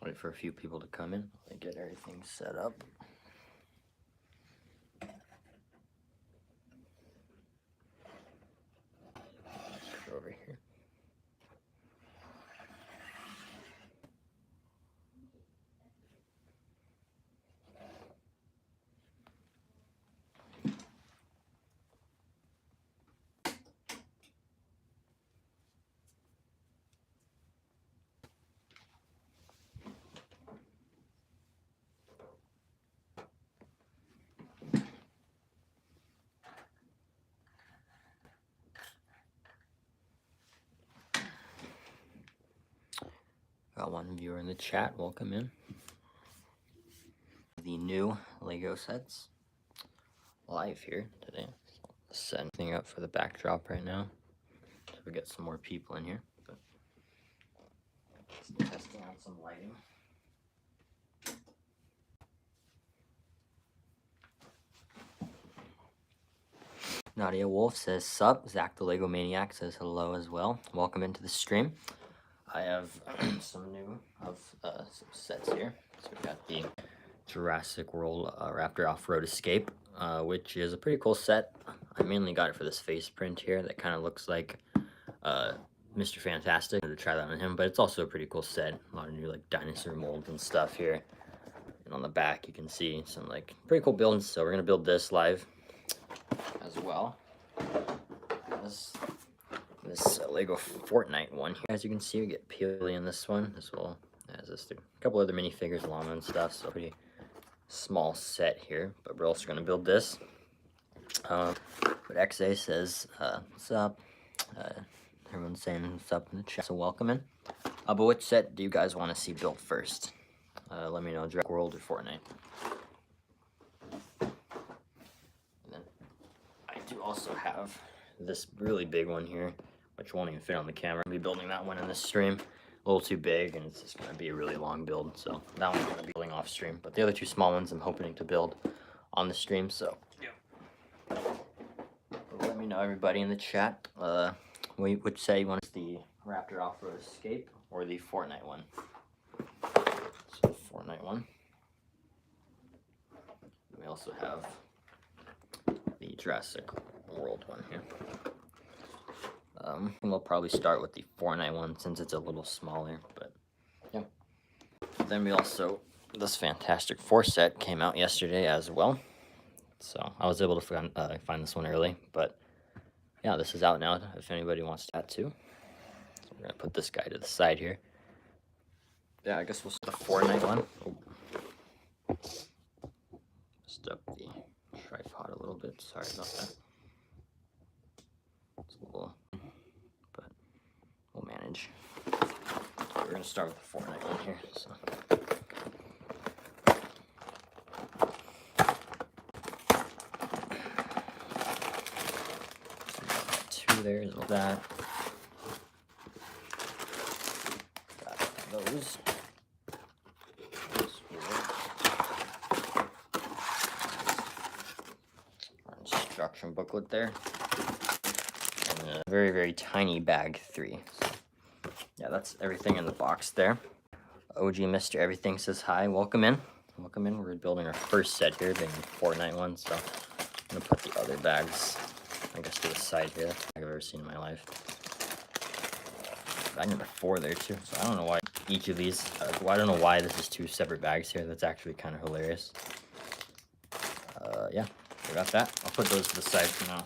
Wait for a few people to come in and get everything set up. Over here. Got one viewer in the chat. Welcome in. The new Lego sets live here today. Setting up for the backdrop right now. So we get some more people in here. But testing out some lighting. Nadia Wolf says sup. Zach the Lego Maniac says hello as well. Welcome into the stream. I have some new some sets here. So we got the Jurassic World Raptor Off-Road Escape, which is a pretty cool set. I mainly got it for this face print here that kind of looks like Mr. Fantastic. I'm going to try that on him, but it's also a pretty cool set. A lot of new like dinosaur molds and stuff here. And on the back you can see some like pretty cool builds. So we're going to build this live as well. This Lego Fortnite one here. As you can see, we get Peely in this one as well as this a couple other minifigures, Llama and stuff. So pretty small set here, but we're also going to build this. But XA says, what's up? Everyone's saying what's up in the chat, so welcome in. But which set do you guys want to see built first? Let me know, Jurassic World or Fortnite. And then I do also have this really big one here, which won't even fit on the camera. I'll be building that one in this stream. A little too big, and it's just going to be a really long build, so that one's going to be building off stream. But the other two small ones I'm hoping to build on the stream, so yeah. Let me know, everybody in the chat, which set you want, the Raptor Off-Road Escape or the Fortnite one. So Fortnite one. And we also have the Jurassic World one here. We'll probably start with the Fortnite one since it's a little smaller, but yeah. Then we also, this Fantastic Four set came out yesterday as well. So I was able to find this one early, but yeah, this is out now if anybody wants that too. So we're gonna put this guy to the side here. Yeah, I guess we'll start the Fortnite one. Oh. Just up the tripod a little bit, sorry about that. It's a little, but we'll manage. We're gonna start with the Fortnite one here. So. There's all that. Got those. Our instruction booklet there. And a very, very tiny bag 3. So, yeah, that's everything in the box there. OG Mr. Everything says hi. Welcome in. Welcome in. We're building our first set here, being the Fortnite one. So I'm going to put the other bags, I guess, to the side here. I've ever seen in my life. Bag number 4 there too. So I don't know why each of these. I don't know why this is 2 separate bags here. That's actually kind of hilarious. Yeah, we got that. I'll put those to the side for now.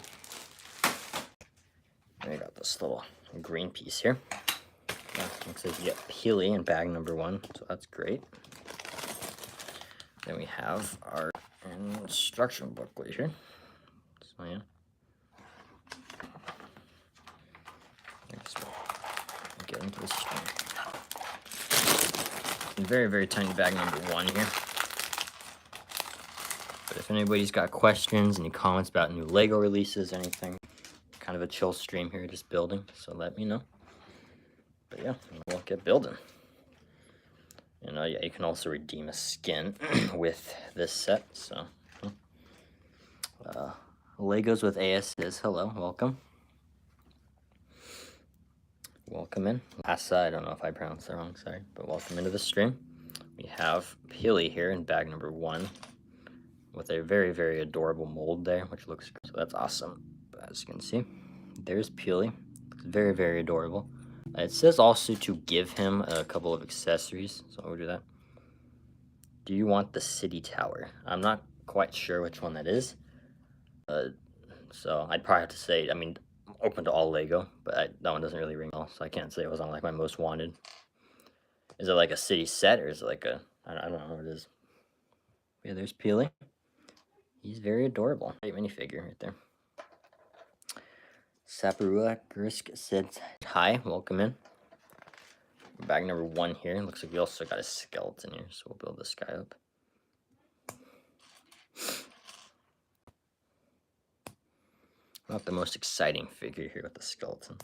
And we got this little green piece here. Yeah, looks like you get Peely in bag number 1, so that's great. Then we have our instruction booklet here. So yeah. Get into this stream. Very, very tiny bag number 1 here. But if anybody's got questions, any comments about new Lego releases, anything, kind of a chill stream here, just building, so let me know. But yeah, we'll get building. And yeah, you can also redeem a skin with this set, so. Legos with AS says hello, welcome. Welcome in. Asa, I don't know if I pronounced that wrong, sorry, but welcome into the stream. We have Peely here in bag number 1 with a very, very adorable mold there, which looks great. So that's awesome. But as you can see, there's Peely. Very, very adorable. It says also to give him a couple of accessories, so we'll do that. Do you want the city tower? I'm not quite sure which one that is. So I'd probably have to say, I mean, I'm open to all Lego, but that one doesn't really ring well, so I can't say it was on like my most wanted. Is it like a city set, or is it like a, I don't know what it is. Yeah, there's Peely. He's very adorable. Great minifigure right there. Saparua Grisk said hi, welcome in. Bag number 1 here. Looks like we also got a skeleton here, so we'll build this guy up. Not the most exciting figure here with the skeleton.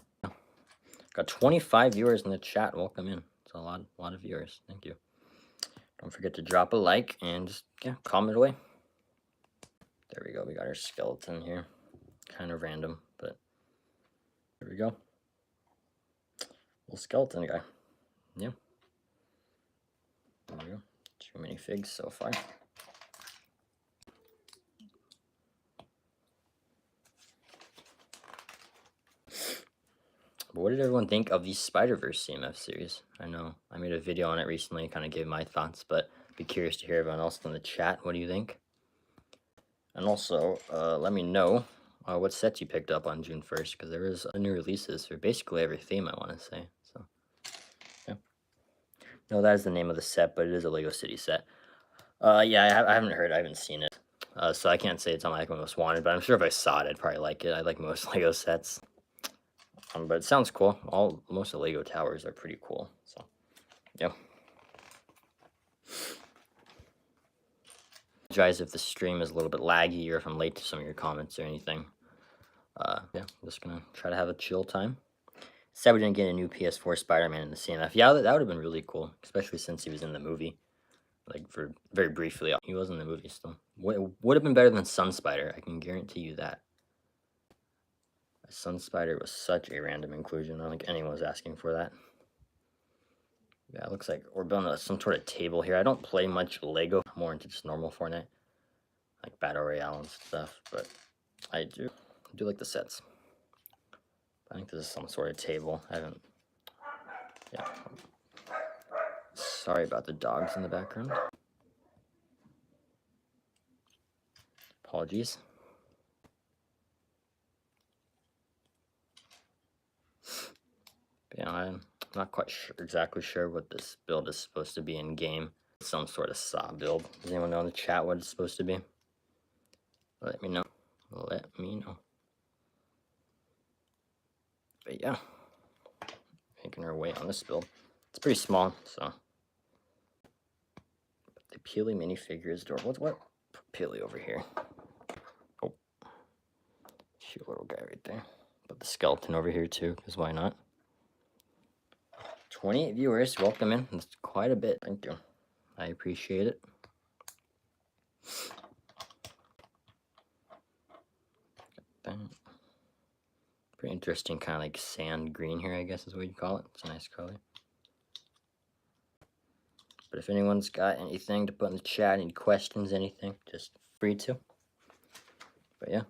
Got 25 viewers in the chat. Welcome in. It's a lot of viewers. Thank you. Don't forget to drop a like and just, yeah, comment away. There we go. We got our skeleton here. Kind of random, but there we go. Little skeleton guy. Yeah. There we go. 2 minifigs so far. But what did everyone think of the Spider-Verse CMF series? I know I made a video on it recently, kind of gave my thoughts, but be curious to hear everyone else in the chat. What do you think? And also, let me know what sets you picked up on June 1st, because there is new releases for basically every theme, I want to say. So, yeah. No, that is the name of the set, but it is a Lego City set. Yeah, I haven't heard, I haven't seen it. So I can't say it's on my most wanted, but I'm sure if I saw it, I'd probably like it. I like most Lego sets. But it sounds cool. Most of the Lego towers are pretty cool. So, yeah. Apologize if the stream is a little bit laggy or if I'm late to some of your comments or anything. Yeah, I'm just gonna try to have a chill time. Sad we didn't get a new PS4 Spider-Man in the CMF. Yeah, that would have been really cool, especially since he was in the movie. Like, for very briefly. He was in the movie still. Would have been better than Sun Spider, I can guarantee you that. Sun Spider was such a random inclusion. I don't think anyone was asking for that. Yeah, it looks like we're building some sort of table here. I don't play much Lego, more into just normal Fortnite, like Battle Royale and stuff, but I do like the sets. I think this is some sort of table. I haven't, yeah. Sorry about the dogs in the background. Apologies. But yeah, I'm not quite exactly sure what this build is supposed to be in game. Some sort of saw build. Does anyone know in the chat what it's supposed to be? Let me know. Let me know. But yeah, making our way on this build. It's pretty small, so. But the Peely minifigure is adorable. What? Put Peely over here. Oh, cute little guy right there. Put the skeleton over here too, because why not? 28 viewers, welcome in. That's quite a bit. Thank you. I appreciate it. Pretty interesting, kind of like sand green here, I guess is what you call it. It's a nice color. But if anyone's got anything to put in the chat, any questions, anything, just free to. But yeah,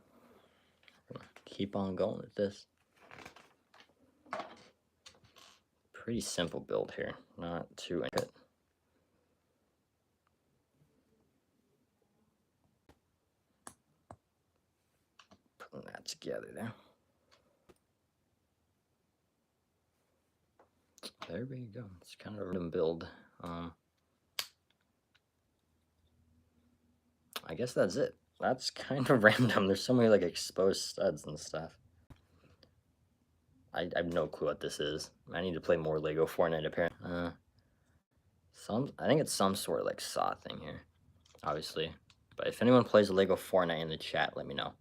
keep on going with this. Pretty simple build here, not too intricate. Putting that together there. There we go. It's kind of a random build. I guess that's it. That's kind of random. There's so many like exposed studs and stuff. I have no clue what this is. I need to play more Lego Fortnite apparently. I think it's some sort of like saw thing here, obviously. But if anyone plays Lego Fortnite in the chat, let me know.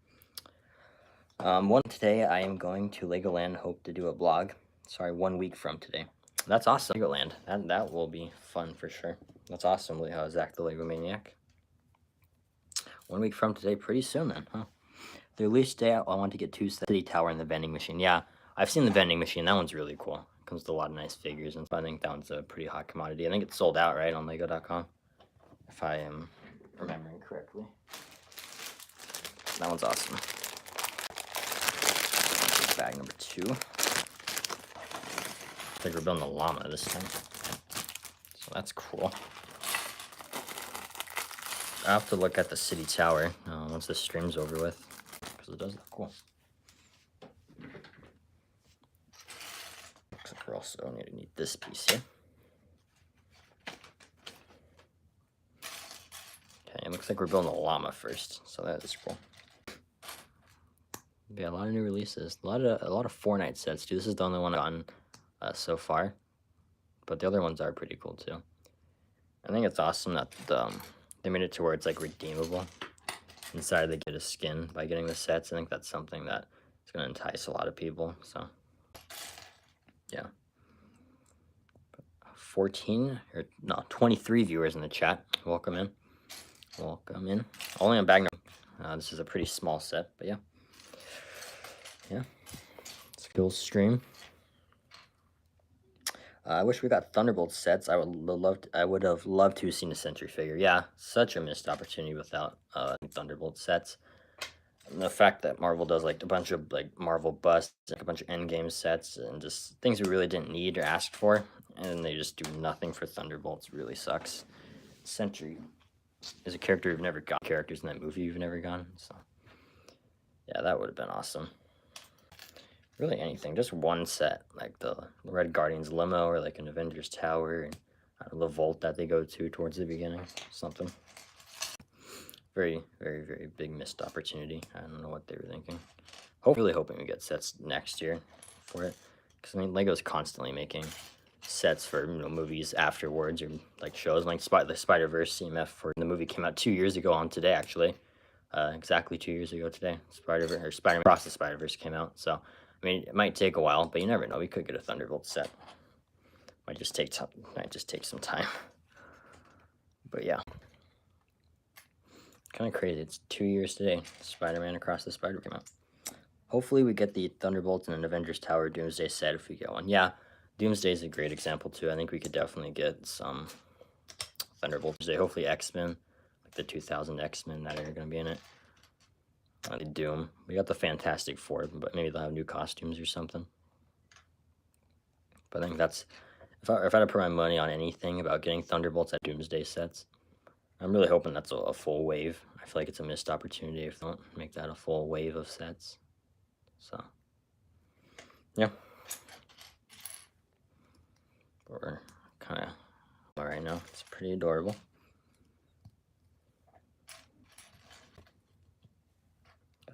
Today I am going to Legoland. Hope to do a vlog. Sorry, 1 week from today. That's awesome. Legoland. That will be fun for sure. That's awesome. Zach the Lego Maniac. 1 week from today, pretty soon then, huh? The release day, I want to get 2 City Tower and the vending machine. Yeah, I've seen the vending machine. That one's really cool. comes with a lot of nice figures, and I think that one's a pretty hot commodity. I think it's sold out, right, on Lego.com, if I am remembering correctly. That one's awesome. Bag number 2. I think we're building the llama this time, so that's cool. I have to look at the city tower once the stream's over with, because it does look cool. Looks like we're also going to need this piece here. Okay, it looks like we're building the llama first, so that is cool. Yeah, a lot of new releases, a lot of Fortnite sets too. This is the only one I've gotten so far, but the other ones are pretty cool too. I think it's awesome that they made it to where it's like redeemable. Inside they get a skin by getting the sets. I think that's something that is going to entice a lot of people. So yeah, 23 viewers in the chat. Welcome in. Welcome in. Only on bag number. This is a pretty small set, but yeah. Skills stream. I wish we got Thunderbolts sets. I would have loved to have seen a Sentry figure. Yeah, such a missed opportunity without Thunderbolt sets. And the fact that Marvel does like a bunch of like Marvel busts, like a bunch of Endgame sets, and just things we really didn't need or asked for, and they just do nothing for Thunderbolts really sucks. Sentry is a character you've never got. Characters in that movie you've never gotten. So yeah, that would have been awesome. Really anything, just one set, like the Red Guardian's limo, or like an Avengers Tower, and the vault that they go to towards the beginning, something. Very, very, very big missed opportunity. I don't know what they were thinking. Really hoping we get sets next year for it, because I mean, Lego's constantly making sets for movies afterwards, or like shows, like the Spider-Verse CMF for the movie came out 2 years ago on today, actually. Exactly 2 years ago today. Spider-Man Across the Spider-Verse came out, so I mean, it might take a while, but you never know. We could get a Thunderbolt set. Might just take some time. But yeah, kind of crazy. It's 2 years today. Spider-Man Across the Spider-Verse came out. Hopefully, we get the Thunderbolts and an Avengers Tower Doomsday set if we get one. Yeah, Doomsday is a great example too. I think we could definitely get some Thunderbolts. Hopefully, X-Men, like the 2000 X-Men that are going to be in it. Doom. We got the Fantastic Four, but maybe they'll have new costumes or something. But I think that's, if I had to put my money on anything about getting Thunderbolts at Doomsday sets, I'm really hoping that's a full wave. I feel like it's a missed opportunity if they don't make that a full wave of sets. So, yeah. But we're kind of all right now. It's pretty adorable.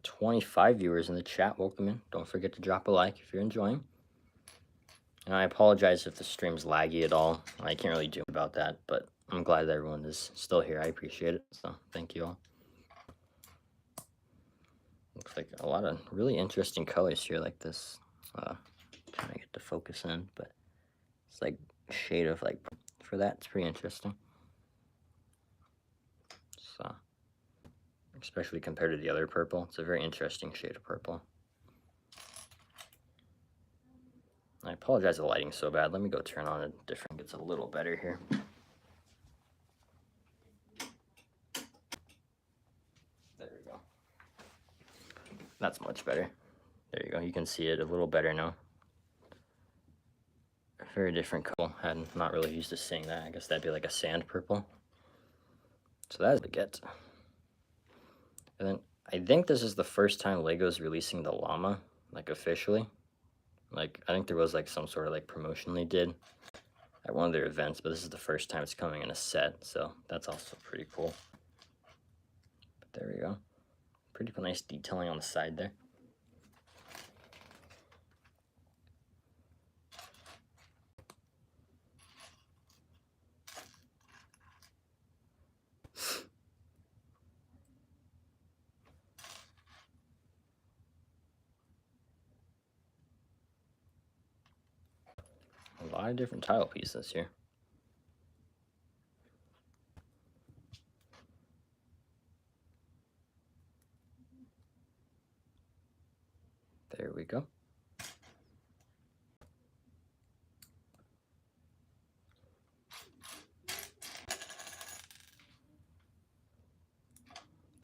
25 viewers in the chat. Welcome in. Don't forget to drop a like if you're enjoying. And I apologize if the stream's laggy at all. I can't really do about that, but I'm glad that everyone is still here. I appreciate it. So thank you all. Looks like a lot of really interesting colors here, like this. Trying to get to focus in, but it's like a shade of like for that. It's pretty interesting. So, especially compared to the other purple, it's a very interesting shade of purple. I apologize the lighting's so bad. Let me go turn on a different. It's a little better here. There we go. That's much better. There you go. You can see it a little better now. Very different color. I'm not really used to seeing that. I guess that'd be like a sand purple. So that's what I get. And then I think this is the first time Lego's releasing the llama, like officially. Like, I think there was like some sort of like promotion they did at one of their events, but this is the first time it's coming in a set, so that's also pretty cool. But there we go. Pretty nice detailing on the side there. A lot of different tile pieces here. There we go.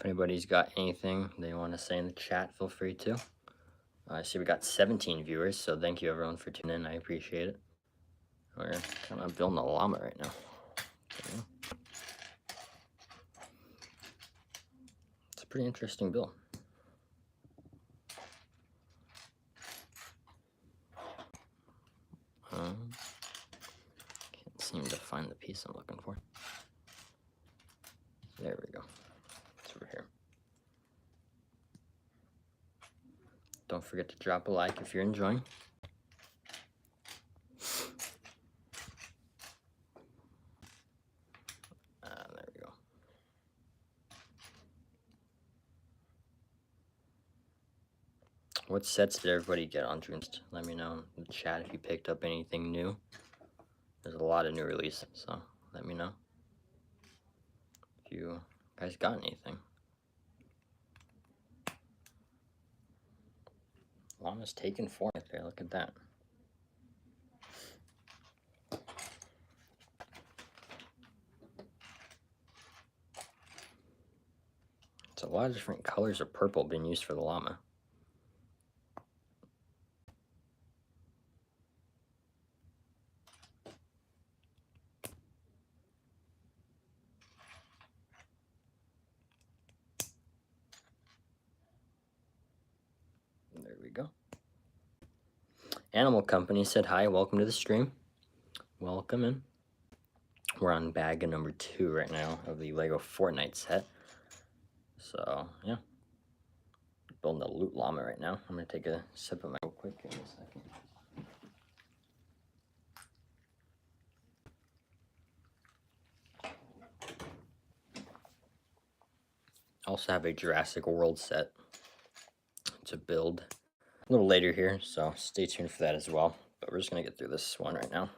anybody's got anything they want to say in the chat, feel free to. I see we got 17 viewers, so thank you everyone for tuning in. I appreciate it. We're kind of building a llama right now. Okay. It's a pretty interesting build. Can't seem to find the piece I'm looking for. There we go. It's over here. Don't forget to drop a like if you're enjoying. There we go. What sets did everybody get on June? Let me know in the chat if you picked up anything new. There's a lot of new releases, so let me know if you guys got anything. Llama's taking form right there. Look at that. It's a lot of different colors of purple being used for the llama. There we go. Animal Company said hi, welcome to the stream. Welcome in. We're on bag number 2 right now of the Lego Fortnite set. So, yeah. Building the loot llama right now. I'm going to take a sip of my real quick in a second. I also have a Jurassic World set to build a little later here, so stay tuned for that as well. But we're just going to get through this one right now.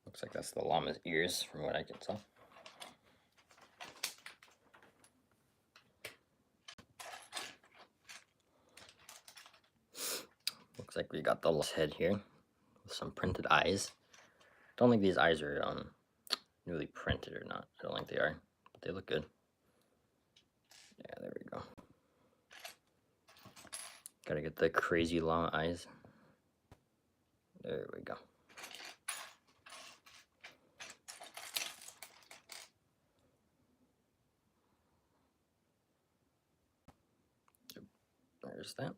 Looks like that's the llama's ears from what I can tell. Looks like we got the head here with some printed eyes. Don't think these eyes are newly printed or not. I don't think they are, but they look good. Yeah, there we go. Gotta get the crazy llama eyes. There we go. There's that.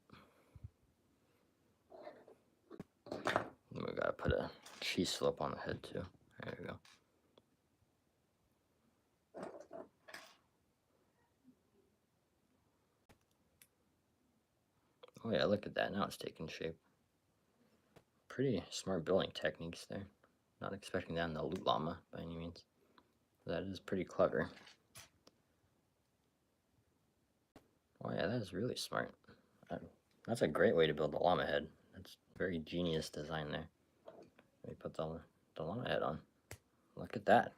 And we gotta put a cheese slope on the head too. There we go. Oh yeah, look at that. Now it's taking shape. Pretty smart building techniques there. Not expecting that in the loot llama by any means. That is pretty clever. Oh yeah, that is really smart. That's a great way to build the llama head. That's very genius design there. Let me put the llama head on. Look at that.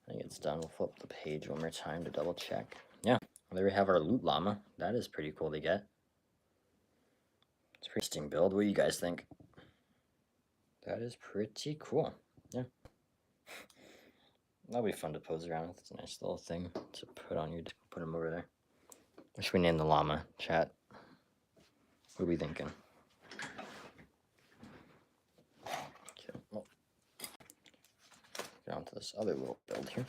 I think it's done. We'll flip the page one more time to double check. Yeah, there we have our loot llama. That is pretty cool to get. It's a pretty interesting build. What do you guys think? That is pretty cool. Yeah. That'll be fun to pose around with. It's a nice little thing to put on your, put them over there. What should we name the llama? Chat. What are we thinking? Okay, well, get on to this other little build here.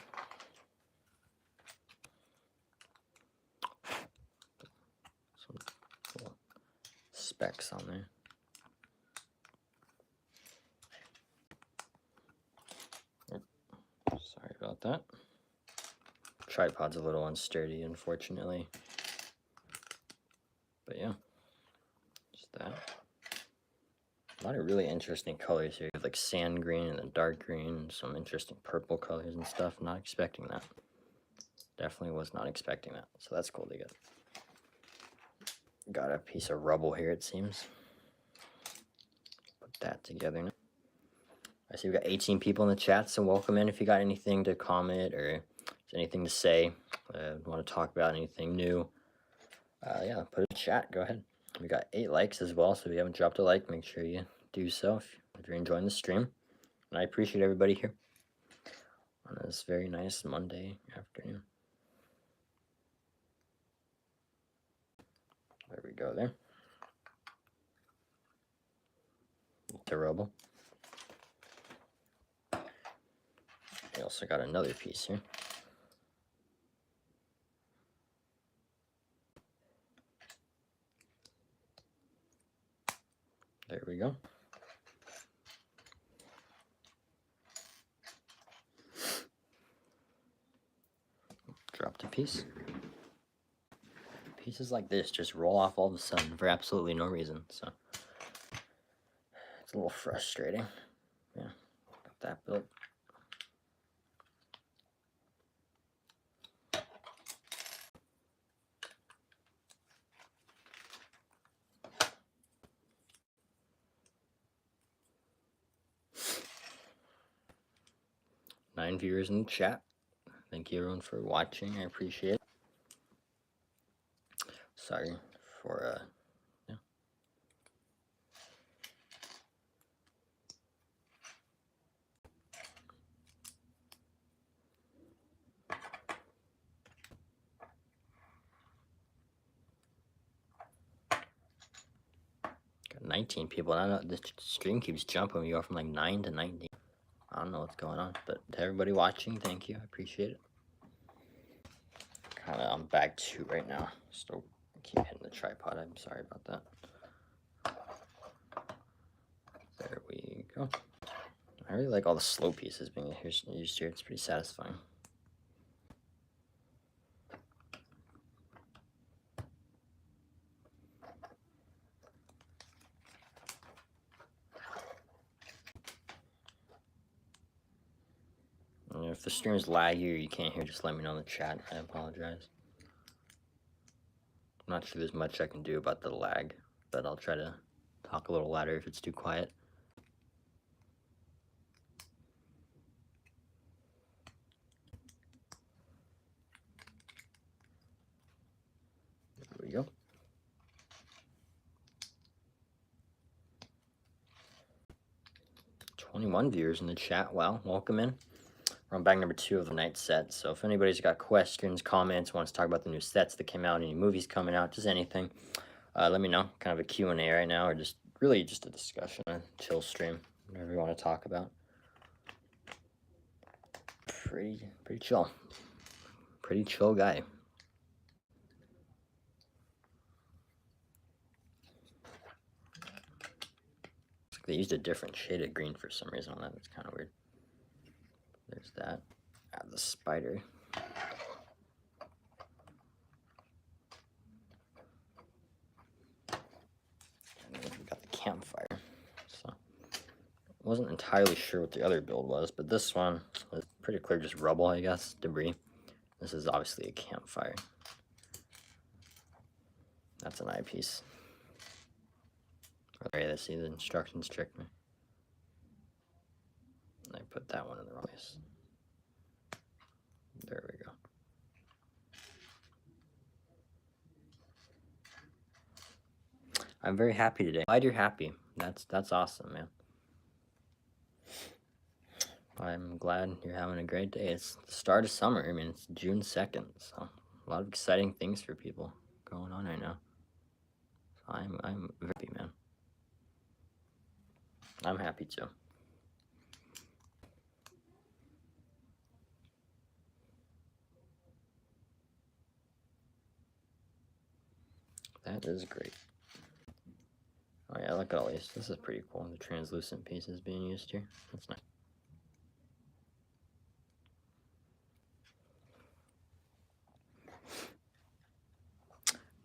Some little specs on there. Sorry about that. Tripod's a little unsturdy, unfortunately. But yeah, just that. A lot of really interesting colors here. Like sand green and then dark green, and some interesting purple colors and stuff. Not expecting that. Definitely was not expecting that. So that's cool to get. Got a piece of rubble here, it seems. Put that together now. I see we got 18 people in the chat, so welcome in if you got anything to comment or anything to say, want to talk about anything new. Yeah, put a chat, go ahead. We got 8 likes as well, so if you haven't dropped a like, make sure you do so if you're enjoying the stream. And I appreciate everybody here. on this very nice Monday afternoon. There we go there. Terrible. We also got another piece here. There we go. Dropped a piece. Pieces like this just roll off all of a sudden for absolutely no reason, so it's a little frustrating. Yeah, got that built. Nine viewers in the chat. Thank you everyone for watching. I appreciate it. Sorry for yeah. Got 19 people. I don't know, this stream keeps jumping. We go from like 9 to 19. I don't know what's going on, but to everybody watching, thank you. I appreciate it. Kind of on bag 2 right now. Still keep hitting the tripod. I'm sorry about that. There we go. I really like all the slow pieces being used here. It's pretty satisfying. And if the stream is laggy or you can't hear, just let me know in the chat. I apologize. I'm not sure there's much I can do about the lag, but I'll try to talk a little louder if it's too quiet. There we go. $21 viewers in the chat. Wow, welcome in. We're on bag number 2 of the night set. So if anybody's got questions, comments, wants to talk about the new sets that came out, any movies coming out, just anything, let me know. Kind of a Q&A right now, or just really just a discussion, a chill stream, whatever you want to talk about. Pretty chill. Pretty chill guy. They used a different shade of green for some reason on that. It's kind of weird. There's that. The spider. And then we got the campfire. So wasn't entirely sure what the other build was, but this one was pretty clear, just rubble, I guess, debris. This is obviously a campfire. That's an eyepiece. Okay, let's see, the instructions tricked me. I put that one in the wrong place. There we go. I'm very happy today. Glad you're happy. That's awesome, man. I'm glad you're having a great day. It's the start of summer. I mean, it's June 2nd, so a lot of exciting things for people going on right now. So I'm very happy, man. I'm happy too. That is great. Oh yeah, look at all these. This is pretty cool. The translucent pieces being used here. That's nice.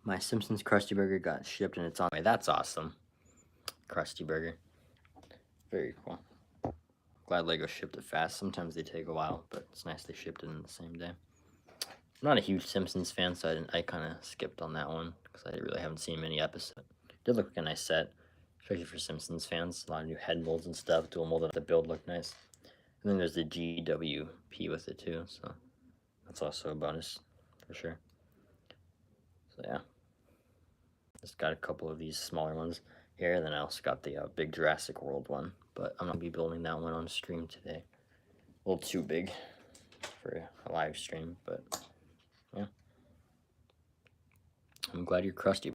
My Simpsons Krusty Burger got shipped and it's on the way. That's awesome. Krusty Burger. Very cool. Glad Lego shipped it fast. Sometimes they take a while, but it's nice they shipped it in the same day. I'm not a huge Simpsons fan, so I kind of skipped on that one because I really haven't seen many episodes. It did look like a nice set, especially for Simpsons fans. A lot of new head molds and stuff, dual molded. The build looked nice. And then there's the GWP with it too, so that's also a bonus for sure. So yeah, just got a couple of these smaller ones here, and then I also got the big Jurassic World one, but I'm not gonna be building that one on stream today. A little too big. for a live stream, but yeah. I'm glad you're crusty.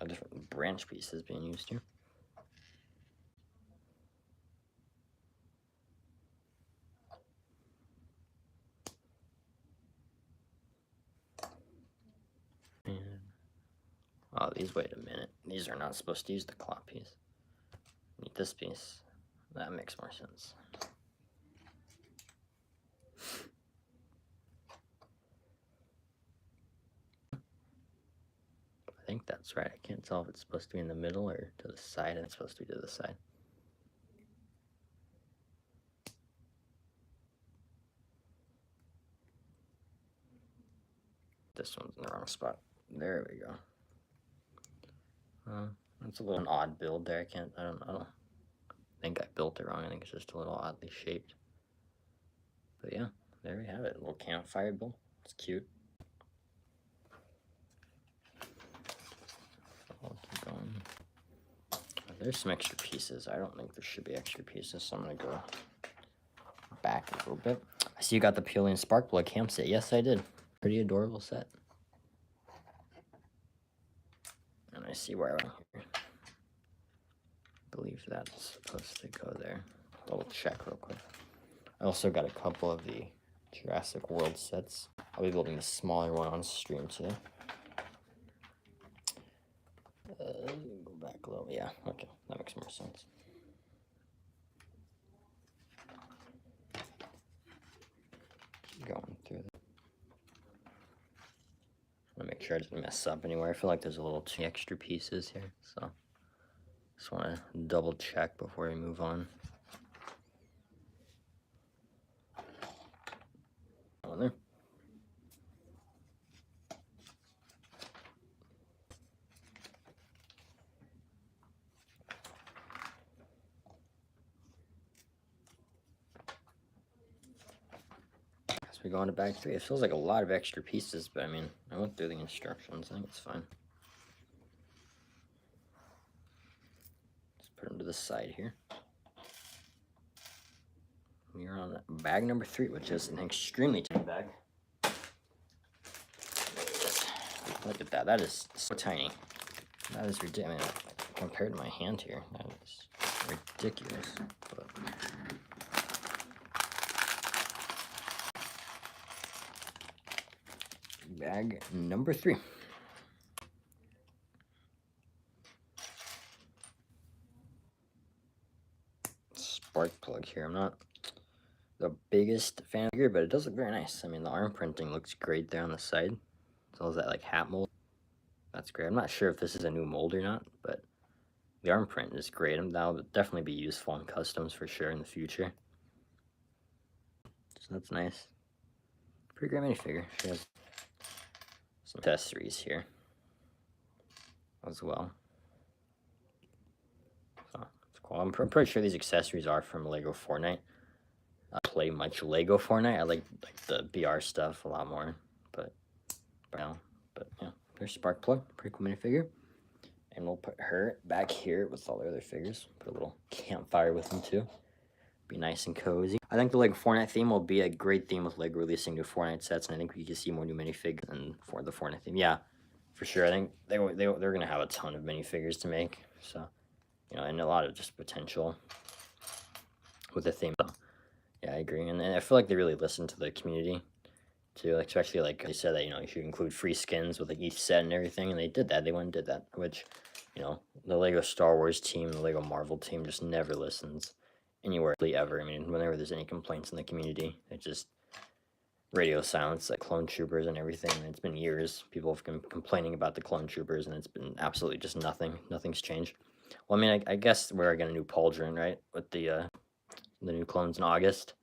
A different branch pieces being used here. And, oh, these, wait a minute. These are not supposed to use the claw piece. Need this piece. That makes more sense. I think that's right. I can't tell if it's supposed to be in the middle or to the side, and it's supposed to be to the side. This one's in the wrong spot. There we go. It's a little odd build there. I don't think I built it wrong. I think it's just a little oddly shaped. But yeah, there we have it. A little campfire build. It's cute. I'll keep going. There's some extra pieces. I don't think there should be extra pieces, so I'm gonna go back a little bit. I see you got the Peeling Sparkplug Camp set. Yes, I did. Pretty adorable set. And I see where I went here. I believe that's supposed to go there. Double check real quick. I also got a couple of the Jurassic World sets. I'll be building the smaller one on stream today. Go back a little. Yeah, okay, that makes more sense. Keep going through this. I want to make sure I didn't mess up anywhere. I feel like there's a little too extra pieces here, so just want to double check before we move on. On there. We go on to bag 3. It feels like a lot of extra pieces, but I mean, I went through the instructions. I think it's fine. Let's put them to the side here. We're on bag number 3, which is an extremely tiny bag. Look at that. That is so tiny. That is ridiculous. I mean, compared to my hand here, that is ridiculous. But bag number 3. Spark plug here. I'm not the biggest fan of it, but it does look very nice. I mean, the arm printing looks great there on the side. As well as that like hat mold. That's great. I'm not sure if this is a new mold or not, but the arm print is great. That'll definitely be useful in customs for sure in the future. So that's nice. Pretty great minifigure. She has some accessories here as well. So it's cool. I'm pretty sure these accessories are from Lego Fortnite. I play much Lego Fortnite. I like the BR stuff a lot more, but yeah, there's Sparkplug, pretty cool minifigure. And we'll put her back here with all the other figures. Put a little campfire with them too. Be nice and cozy. I think the Lego Fortnite theme will be a great theme with Lego releasing new Fortnite sets, and I think we can see more new minifigures and for the Fortnite theme. Yeah, for sure. I think they're gonna have a ton of minifigures to make. So, you know, and a lot of just potential with the theme. So, yeah, I agree, and I feel like they really listen to the community too. Like, especially like they said that, you know, you should include free skins with like each set and everything, and they did that. They went and did that, which, you know, the Lego Star Wars team, the Lego Marvel team just never listens anywhere ever. I mean, whenever there's any complaints in the community, it just radio silence, like clone troopers and everything. And it's been years. People have been complaining about the clone troopers, and it's been absolutely just nothing. Nothing's changed. Well, I mean, I guess we're getting a new pauldron, right, with the new clones in August.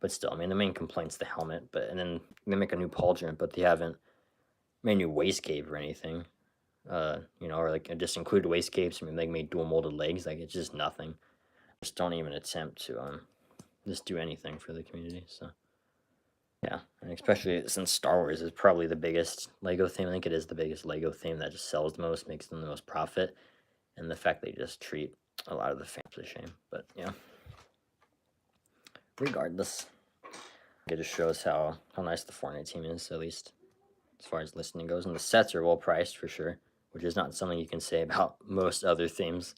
But still, I mean, the main complaint's the helmet. And then they make a new pauldron, but they haven't made a new waistcape or anything. You know, or like just include wastegapes. I mean, they made dual molded legs. Like, it's just nothing. Just don't even attempt to just do anything for the community. So Yeah, and especially since Star Wars is probably the biggest Lego theme. I think it is the biggest Lego theme that just sells the most, makes them the most profit, and the fact they just treat a lot of the fans a shame. But yeah, regardless, it just shows how nice the Fortnite team is, at least as far as listening goes. And the sets are well priced for sure, which is not something you can say about most other themes.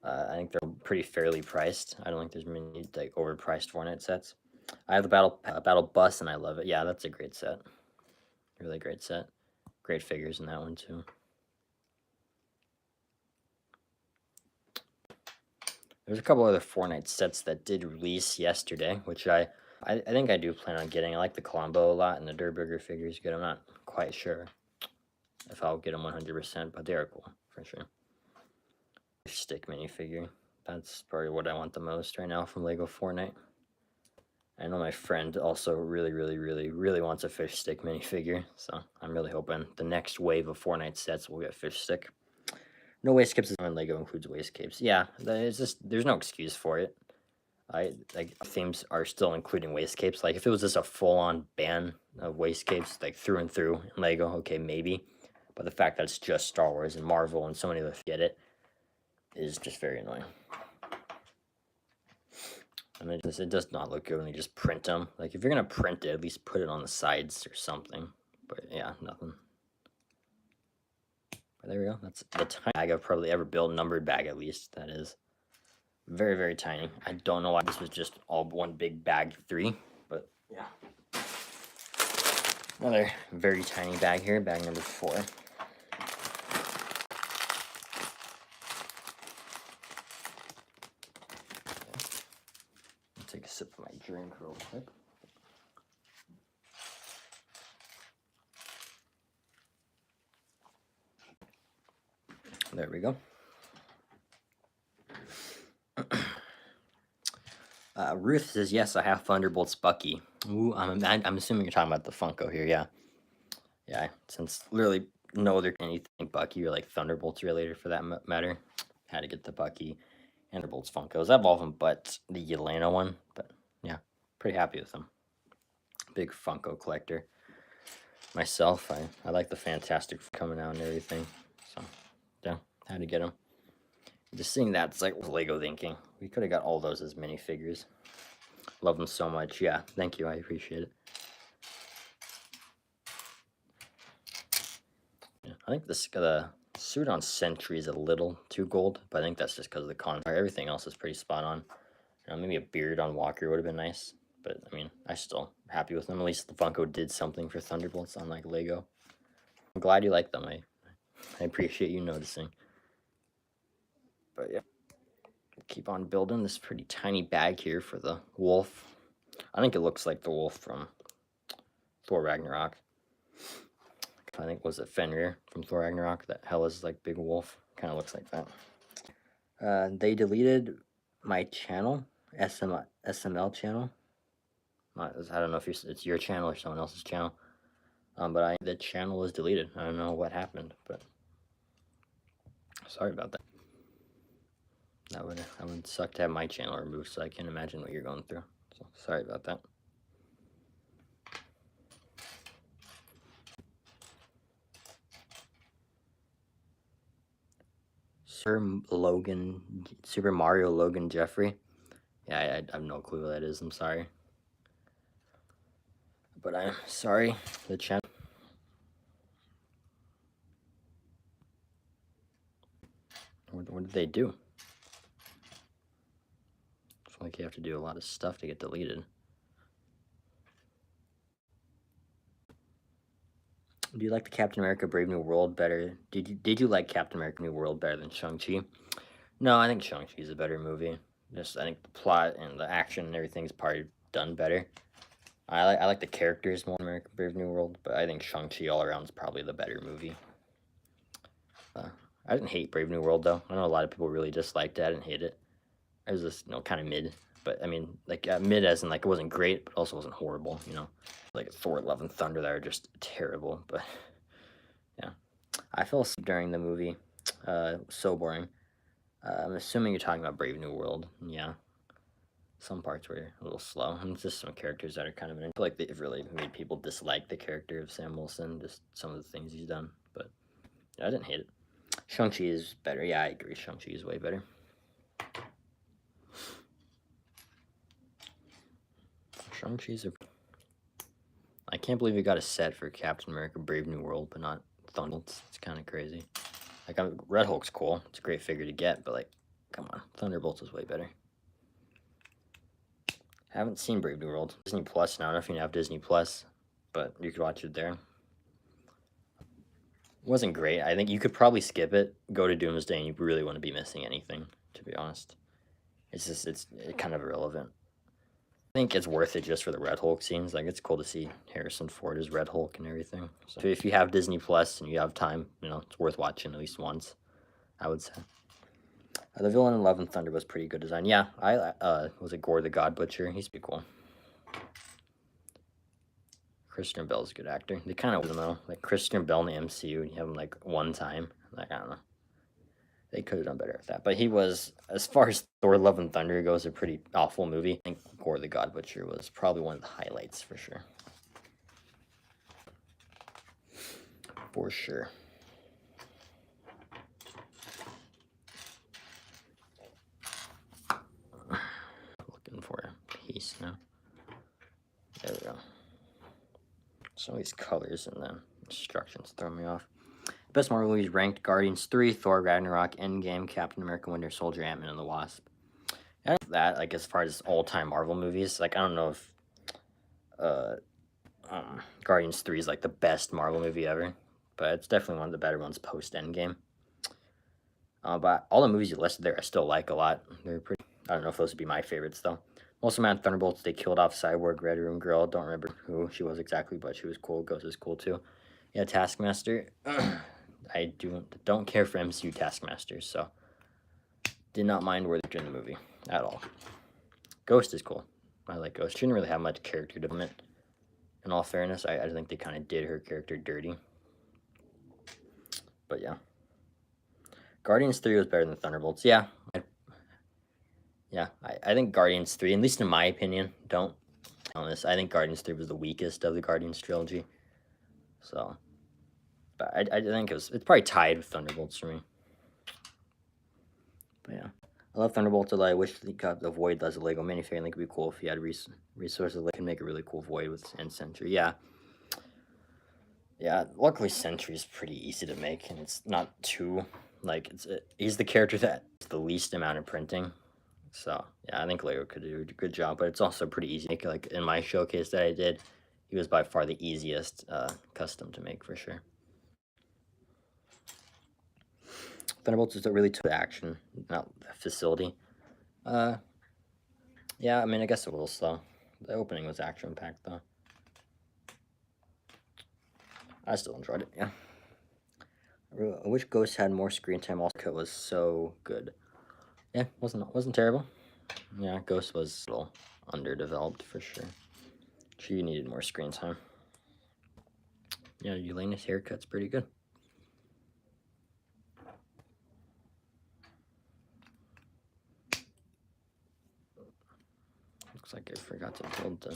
I think they're pretty fairly priced. I don't think there's many like overpriced Fortnite sets. I have the battle bus, and I love it. Yeah, that's a great set. Really great set. Great figures in that one too. There's a couple other Fortnite sets that did release yesterday, which I think I do plan on getting. I like the Colombo a lot, and the Durburger figure is good. I'm not quite sure if I'll get them 100%, but they are cool for sure. Stick minifigure. That's probably what I want the most right now from Lego Fortnite. I know my friend also really wants a fish stick minifigure, so I'm really hoping the next wave of Fortnite sets will get fish stick. No waist capes when Lego includes waist capes. Yeah, it's just there's no excuse for it. Like themes are still including waist capes. Like if it was just a full-on ban of waist capes, like through and through in Lego, okay, maybe. But the fact that it's just Star Wars and Marvel and so many of get it is just very annoying. And it does not look good when you just print them. Like if you're gonna print it, at least put it on the sides or something. But yeah, nothing. But there we go. That's the tiny bag I've probably ever built. Numbered bag at least. That is very tiny. I don't know why this was just all one big bag 3, but yeah. Another very tiny bag here. Bag number 4. Take a sip of my drink real quick. There we go. Ruth says, yes, I have Thunderbolts Bucky. Ooh, I'm assuming you're talking about the Funko here, yeah. Yeah, since literally no other anything Bucky or like Thunderbolts related for that matter. Had to get the Bucky and Thunderbolts Funkos. I have all of them but the Yelena one, but yeah, pretty happy with them. Big Funko collector. Myself, I like the Fantastic coming out and everything, so yeah, had to get them. Just seeing that, it's like Lego thinking. We could have got all those as minifigures. Love them so much. Yeah, thank you. I appreciate it. Yeah, I think the suit on Sentry is a little too gold, but I think that's just because of the Campfire. Everything else is pretty spot on. Maybe a beard on Walker would have been nice, but I mean, I'm still happy with them. At least the Funko did something for Thunderbolts, unlike Lego. I'm glad you like them. I appreciate you noticing. But yeah, keep on building this pretty tiny bag here for the wolf. I think it looks like the wolf from Thor Ragnarok. I think was it Fenrir from Thor Ragnarok, that Hela's like big wolf. Kind of looks like that. They deleted my channel, SML channel. I don't know if it's your channel or someone else's channel. But the channel was deleted. I don't know what happened, but sorry about that. That would suck to have my channel removed, so I can imagine what you're going through. So sorry about that. Super Mario Logan Jeffrey. Yeah, I have no clue who that is. I'm sorry. But I'm sorry, the channel. What did they do? It's like you have to do a lot of stuff to get deleted. Do you like the Captain America Brave New World better? Did you like Captain America New World better than Shang-Chi? No, I think Shang-Chi is a better movie. Just I think the plot and the action and everything's probably done better. I like the characters more in America Brave New World, but I think Shang-Chi all around is probably the better movie. I didn't hate Brave New World though. I know a lot of people really disliked it. I didn't hate it. It was just kind of mid, but I mean like mid as in like it wasn't great, but also wasn't horrible. Like Thor: Love and Thunder that are just terrible. But yeah, I fell asleep during the movie. So boring. I'm assuming you're talking about Brave New World. Yeah. some parts were a little slow, and just some characters that are kind of, I feel like they've really made people dislike the character of Sam Wilson, just some of the things he's done, but yeah, I didn't hate it. Shang-Chi is better. Yeah, I agree. Shang-Chi is way better. Shang-Chi's I can't believe we got a set for Captain America Brave New World, but not Thunderbolts. It's kind of crazy. Like, Red Hulk's cool. It's a great figure to get, but, like, come on. Thunderbolts is way better. Haven't seen Brave New World. Disney Plus now. I don't know if you have Disney Plus, but you could watch it there. It wasn't great. I think you could probably skip it, go to Doomsday, and you really wouldn't be missing anything, to be honest. It's just, it's kind of irrelevant. I think it's worth it just for the Red Hulk scenes. Like, it's cool to see Harrison Ford as Red Hulk and everything. So if you have Disney Plus and you have time, you know, it's worth watching at least once, I would say. The villain in Love and Thunder was pretty good design. Yeah, was it Gore the God Butcher? He's pretty cool. Christian Bale's a good actor. They kind of, though, like Christian Bale in the MCU, you have him like one time. Like, I don't know. They could have done better with that. But he was, as far as Thor Love and Thunder goes, a pretty awful movie. I think Gore the God Butcher was probably one of the highlights for sure. For sure. Looking for a piece now. There we go. Some of these colors and the instructions throw me off. Best Marvel movies ranked: Guardians 3, Thor Ragnarok, Endgame, Captain America Winter Soldier, Ant-Man and the Wasp. I don't know that, like, as far as all-time Marvel movies, like, I don't know if Guardians 3 is like the best Marvel movie ever, but it's definitely one of the better ones post-Endgame. But all the movies you listed there I still like a lot. They're pretty, I don't know if those would be my favorites though. Also, man, Thunderbolts, they killed off Cyborg, Red Room Girl. Don't remember who she was exactly, but she was cool. Ghost is cool too. Yeah, Taskmaster. I don't care for MCU Taskmaster, so did not mind where they're in the movie at all. Ghost is cool. I like Ghost. She didn't really have much character development. In all fairness, I think they kind of did her character dirty. But yeah. Guardians 3 was better than Thunderbolts. Yeah. I think Guardians 3, at least in my opinion, don't on this. I think Guardians 3 was the weakest of the Guardians trilogy. So, but I think it's probably tied with Thunderbolts for me. But yeah, I love Thunderbolts. I wish they got the Void as a Lego minifigure. I think it'd be cool if you had resources that can make a really cool Void with and Sentry. Yeah, luckily Sentry's pretty easy to make, and it's not too, like, he's the character that's the least amount of printing. So, yeah, I think Lego could do a good job, but it's also pretty easy to make. Like, in my showcase that I did, he was by far the easiest custom to make, for sure. Thunderbolts is really to action, not facility. Yeah, I mean, I guess a little slow. The opening was action-packed, though. I still enjoyed it, yeah. I wish Ghost had more screen time. Also, was so good. Yeah, wasn't terrible. Yeah, Ghost was a little underdeveloped for sure. She needed more screen time. Yeah, Elena's haircut's pretty good. Looks like I forgot to build the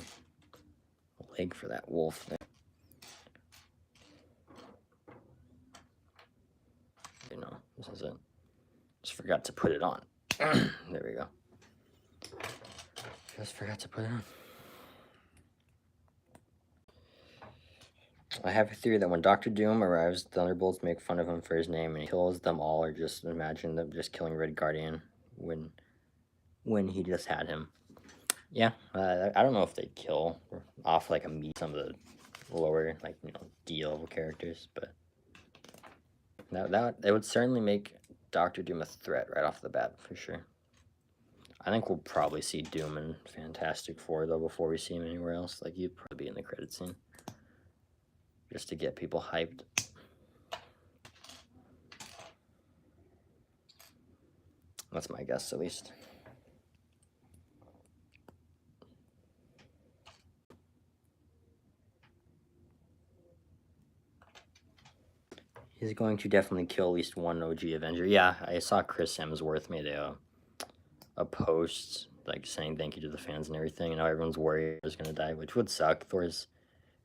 leg for that wolf there. You know, this is it. Just forgot to put it on. There we go. Just forgot to put it on. I have a theory that when Dr. Doom arrives, Thunderbolts make fun of him for his name and he kills them all, or just imagine them just killing Red Guardian when he just had him. Yeah, I don't know if they'd kill off like some of the lower, like, you know, D level characters, but that would certainly make Dr. Doom a threat right off the bat for sure. I think we'll probably see Doom in Fantastic Four though before we see him anywhere else. Like, he'd probably be in the credit scene just to get people hyped. That's my guess, at least. He's going to definitely kill at least one OG Avenger. Yeah, I saw Chris Hemsworth made a post like saying thank you to the fans and everything. And now everyone's worried Thor's gonna die, which would suck. Thor's,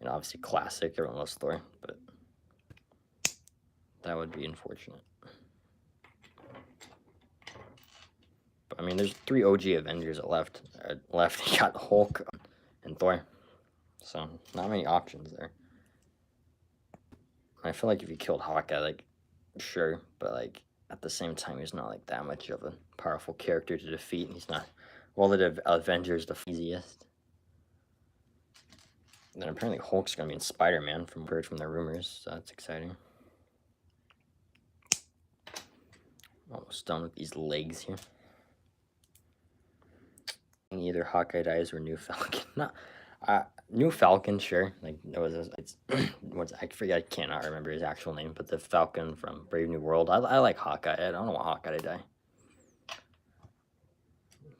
you know, obviously classic. Everyone loves Thor, but that would be unfortunate. But, I mean, there's 3 OG Avengers left. You got Hulk and Thor, so not many options there. I feel like if you killed Hawkeye, like, sure, but like at the same time, he's not like that much of a powerful character to defeat. He's not, well, the Avengers the easiest. And then apparently Hulk's gonna be in Spider-Man from the rumors, so that's exciting. Almost done with these legs here. Either Hawkeye dies or New Falcon. Not New Falcon, sure. Like it's I forget. I cannot remember his actual name, but the Falcon from Brave New World. I like Hawkeye. I don't want Hawkeye to die.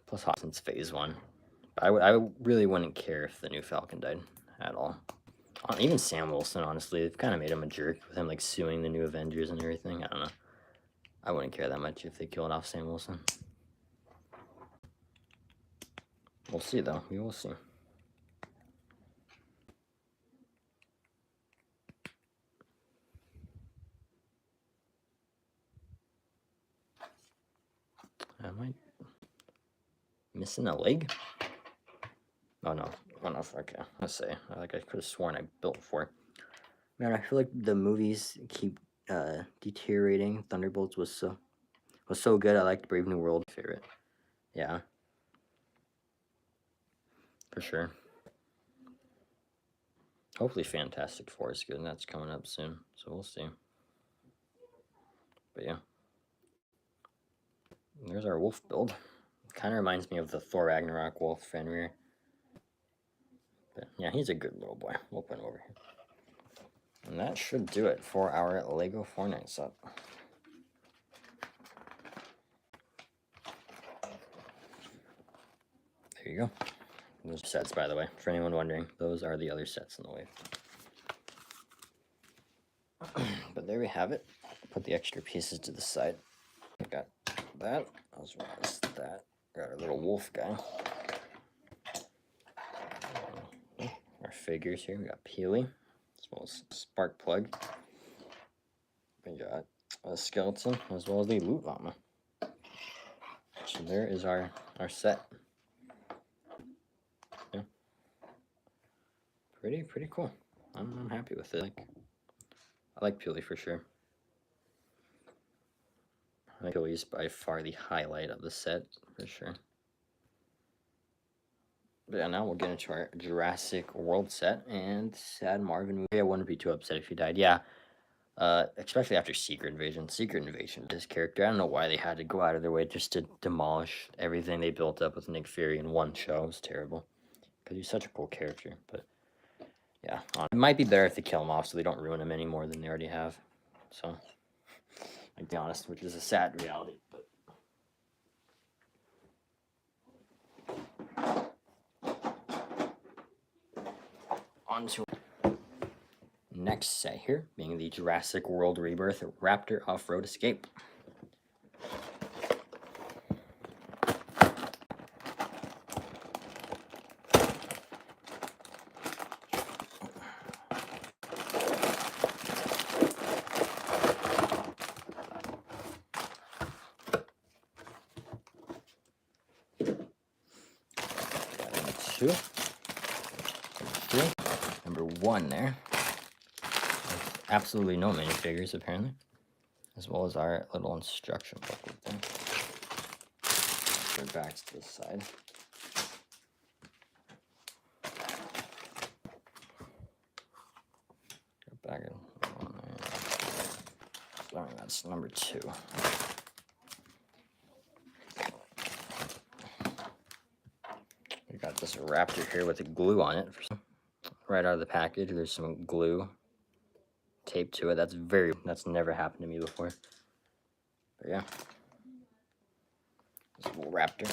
Plus, Hawkeye's Phase 1. I really wouldn't care if the New Falcon died at all. Even Sam Wilson, honestly, they've kind of made him a jerk with him like suing the New Avengers and everything. I don't know. I wouldn't care that much if they killed off Sam Wilson. We'll see, though. We will see. Am I missing a leg? Oh, no. Oh, no. Okay. Let's say. Like, I could have sworn I built 4. Man, I feel like the movies keep deteriorating. Thunderbolts was so good. I liked Brave New World. Favorite. Yeah. For sure. Hopefully Fantastic Four is good, and that's coming up soon. So we'll see. But yeah. There's our wolf build. Kind of reminds me of the Thor Ragnarok wolf Fenrir. But yeah, he's a good little boy. We'll put him over here. And that should do it for our Lego Fortnite set. There you go. Those sets, by the way, for anyone wondering, those are the other sets in the wave. But there we have it. Put the extra pieces to the side. We got that, as well as that. Got our little wolf guy. Our figures here. We got Peely, as well as Spark Plug. We got a skeleton, as well as the loot llama. So there is our set. Yeah, pretty cool. I'm happy with it. I like Peely for sure. I think Peely is by far the highlight of the set for sure. But yeah, now we'll get into our Jurassic World set and sad Marvin movie. I wouldn't be too upset if he died. Yeah. Especially after Secret Invasion. Secret Invasion, this character, I don't know why they had to go out of their way just to demolish everything they built up with Nick Fury in one show. It was terrible. Because he's such a cool character. But, yeah. It might be better if they kill him off so they don't ruin him any more than they already have. So, to be honest, which is a sad reality. But on to next set here, being the Jurassic World Rebirth Raptor Off-Road Escape. Got number 2, number 3, number 1 there. Absolutely no minifigures, apparently. As well as our little instruction booklet there. Go back to the side. Go back in. Sorry, that's number 2. We got this Raptor here with a glue on it. Right out of the package, there's some glue taped to it. That's never happened to me before. But yeah, this little Raptor.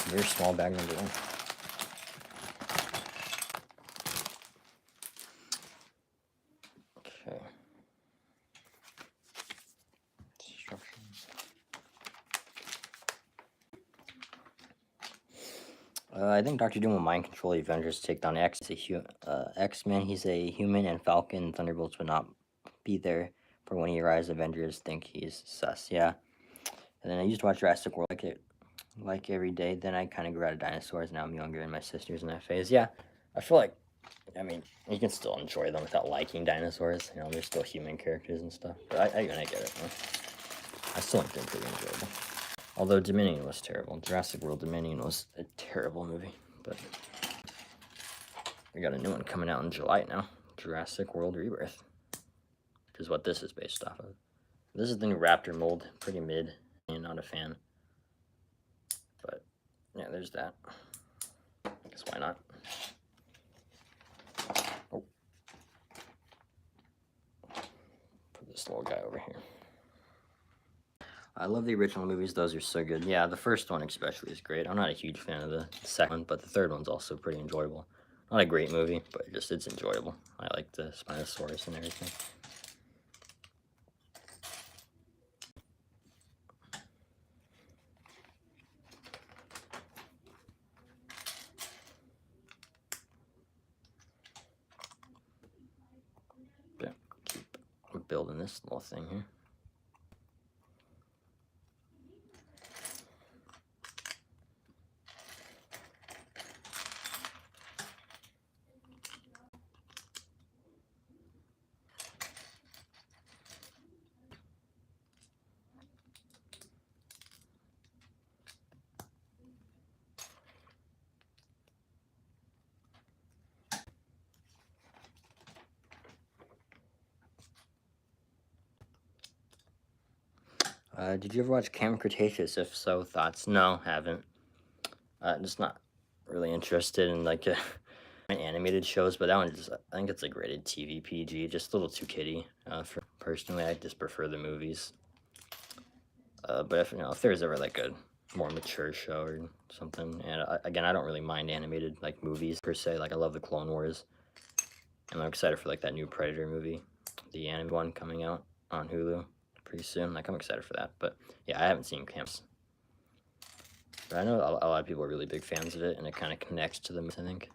Very small bag number 1. Okay. Instructions. I think Doctor Doom will mind control the Avengers to take down X. X-Men, he's a human, and Falcon Thunderbolts would not be there for when he arrives. Avengers think he's sus. Yeah. And then I used to watch Jurassic World like every day. Then I kind of grew out of dinosaurs. Now I'm younger, and my sister's in that phase. Yeah, I feel like, I mean, you can still enjoy them without liking dinosaurs. You know, they're still human characters and stuff. But I get it. Man. I still think they're pretty enjoyable. Although Dominion was terrible. Jurassic World Dominion was a terrible movie. But we got a new one coming out in July now. Jurassic World Rebirth. Which is what this is based off of. This is the new Raptor mold. Pretty mid. I'm not a fan. But, yeah, there's that. I guess why not? Oh. Put this little guy over here. I love the original movies. Those are so good. Yeah, the first one especially is great. I'm not a huge fan of the second one, but the third one's also pretty enjoyable. Not a great movie, but it's enjoyable. I like the Spinosaurus and everything. Yeah, keep building this little thing here. Did you ever watch Camp Cretaceous? If so, thoughts? No, haven't. Just not really interested in like animated shows, but that one just, I think it's like rated TV PG, just a little too kiddie. For personally, I just prefer the movies. But if there's ever like a more mature show or something, and again, I don't really mind animated like movies per se. Like I love the Clone Wars, and I'm excited for like that new Predator movie, the anime one coming out on Hulu pretty soon. Like I'm excited for that. But yeah, I haven't seen Camps. But I know a lot of people are really big fans of it, and it kind of connects to them, I think.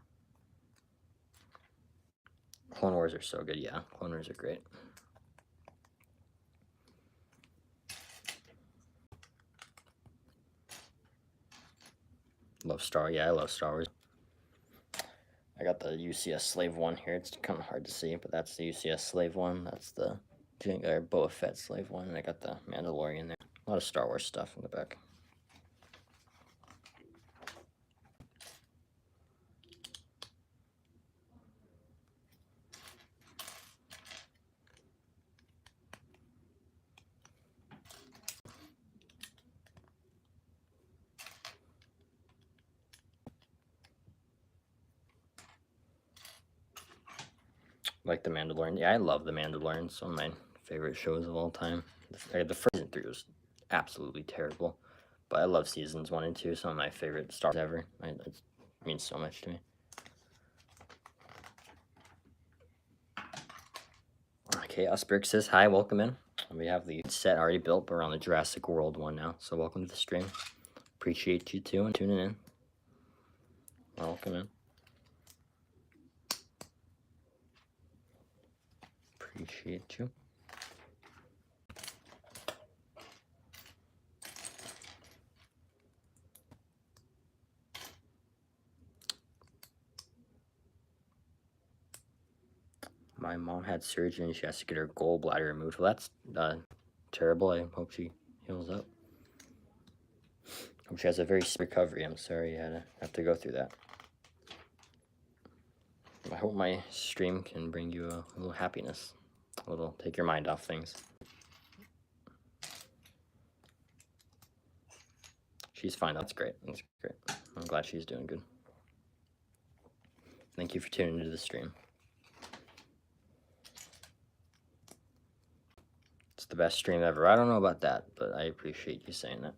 Clone Wars are so good, yeah. Clone Wars are great. I love Star Wars. I got the UCS Slave one here. It's kind of hard to see, but that's the UCS Slave one. That's the Boba Fett Slave one, and I got the Mandalorian there. A lot of Star Wars stuff in the back. Like the Mandalorian. Yeah, I love the Mandalorian. It's one of my favorite shows of all time. The first season 3 was absolutely terrible, but I love seasons 1 and 2. Some of my favorite Star Wars ever. It means so much to me. Okay, Usberg says hi, welcome in. We have the set already built, but we're on the Jurassic World one now. So welcome to the stream. Appreciate you too and tuning in. Welcome in. Appreciate you. My mom had surgery and she has to get her gallbladder removed. Well, that's terrible. I hope she heals up. Hope she has a very swift recovery. I'm sorry you have to go through that. I hope my stream can bring you a little happiness. A little, take your mind off things. She's fine. That's great. That's great. I'm glad she's doing good. Thank you for tuning into the stream. It's the best stream ever. I don't know about that, but I appreciate you saying that.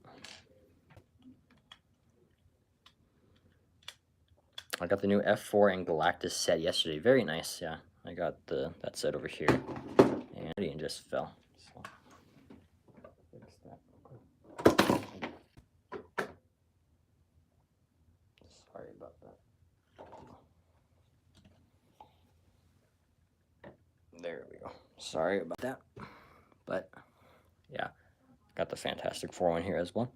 I got the new F4 and Galactus set yesterday. Very nice, yeah. I got that set over here. And it just fell. So. Fix that. Sorry about that. There we go. Sorry about that. But yeah, got the Fantastic Four one here as well.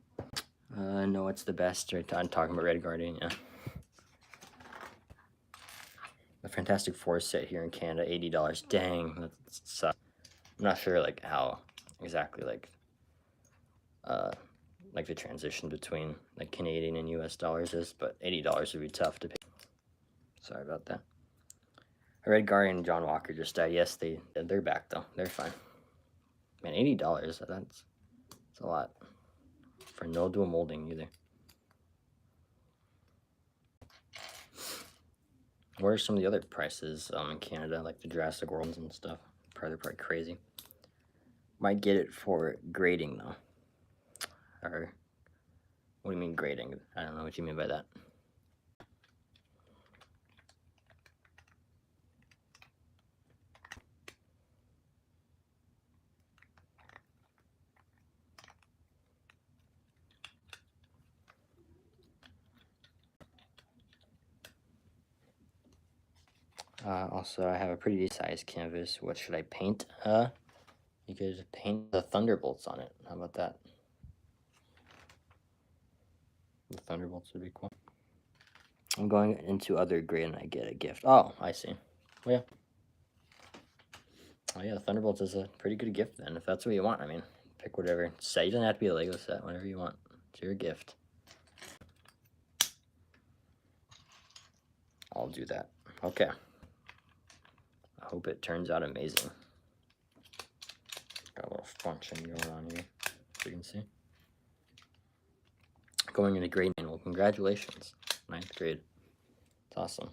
No, it's the best. Right, I'm talking about Red Guardian, yeah. The Fantastic Four set here in Canada, $80. Dang, that sucks. I'm not sure like how exactly like the transition between like Canadian and US dollars is, but $80 would be tough to pay. Sorry about that. Red Guardian and John Walker just died. Yes, they're back though. They're fine. Man, $80, that's a lot. For no dual molding either. What are some of the other prices in Canada, like the Jurassic Worlds and stuff? They're probably crazy. Might get it for grading though. Or what do you mean grading? I don't know what you mean by that. Also, I have a pretty decent sized canvas. What should I paint? You could paint the Thunderbolts on it. How about that? The Thunderbolts would be cool. I'm going into other grade and I get a gift. Oh, I see. Well, yeah. Oh yeah, the Thunderbolts is a pretty good gift then, if that's what you want. I mean, pick whatever set. You don't have to be a Lego set, whatever you want. It's your gift. I'll do that. Okay. I hope it turns out amazing. Got a little function going on here, as you can see. Going into grade 9. Well, congratulations. 9th grade. It's awesome.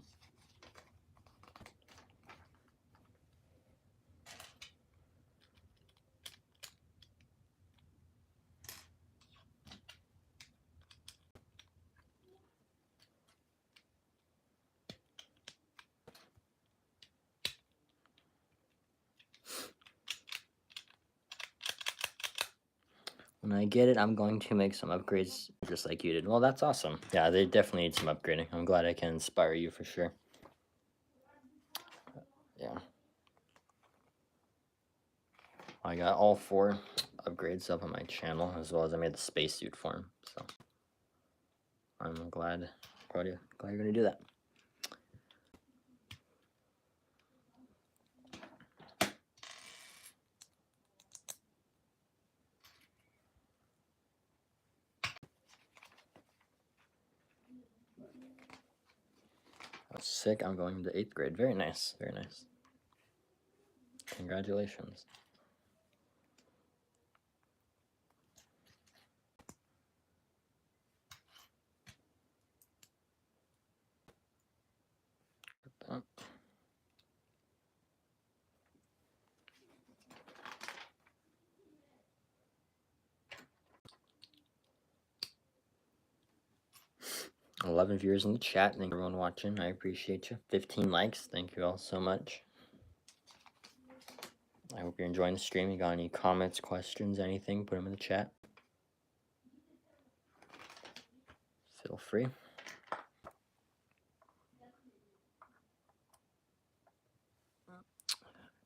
When I get it, I'm going to make some upgrades just like you did. Well, that's awesome. Yeah, they definitely need some upgrading. I'm glad I can inspire you for sure. Yeah. I got all 4 upgrades up on my channel, as well as I made the spacesuit for him. So I'm glad you're going to do that. That's sick. I'm going to 8th grade. Very nice. Very nice. Congratulations. That. 11 viewers in the chat. Thank you everyone watching. I appreciate you. 15 likes. Thank you all so much. I hope you're enjoying the stream. You got any comments, questions, anything, put them in the chat. Feel free.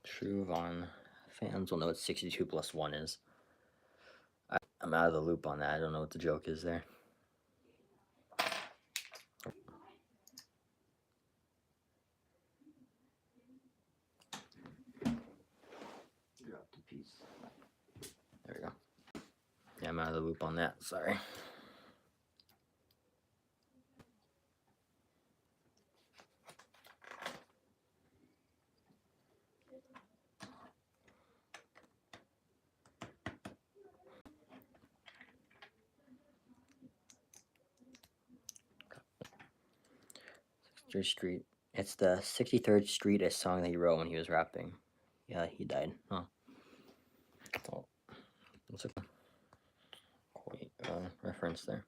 True Vaughn fans will know what 62 plus 1 is. I'm out of the loop on that. I don't know what the joke is there. Dropped a piece. There we go. Yeah, I'm out of the loop on that. Sorry. Street. It's the 63rd Street, a song that he wrote when he was rapping. Yeah, he died. Huh. Oh, that's a cool reference there.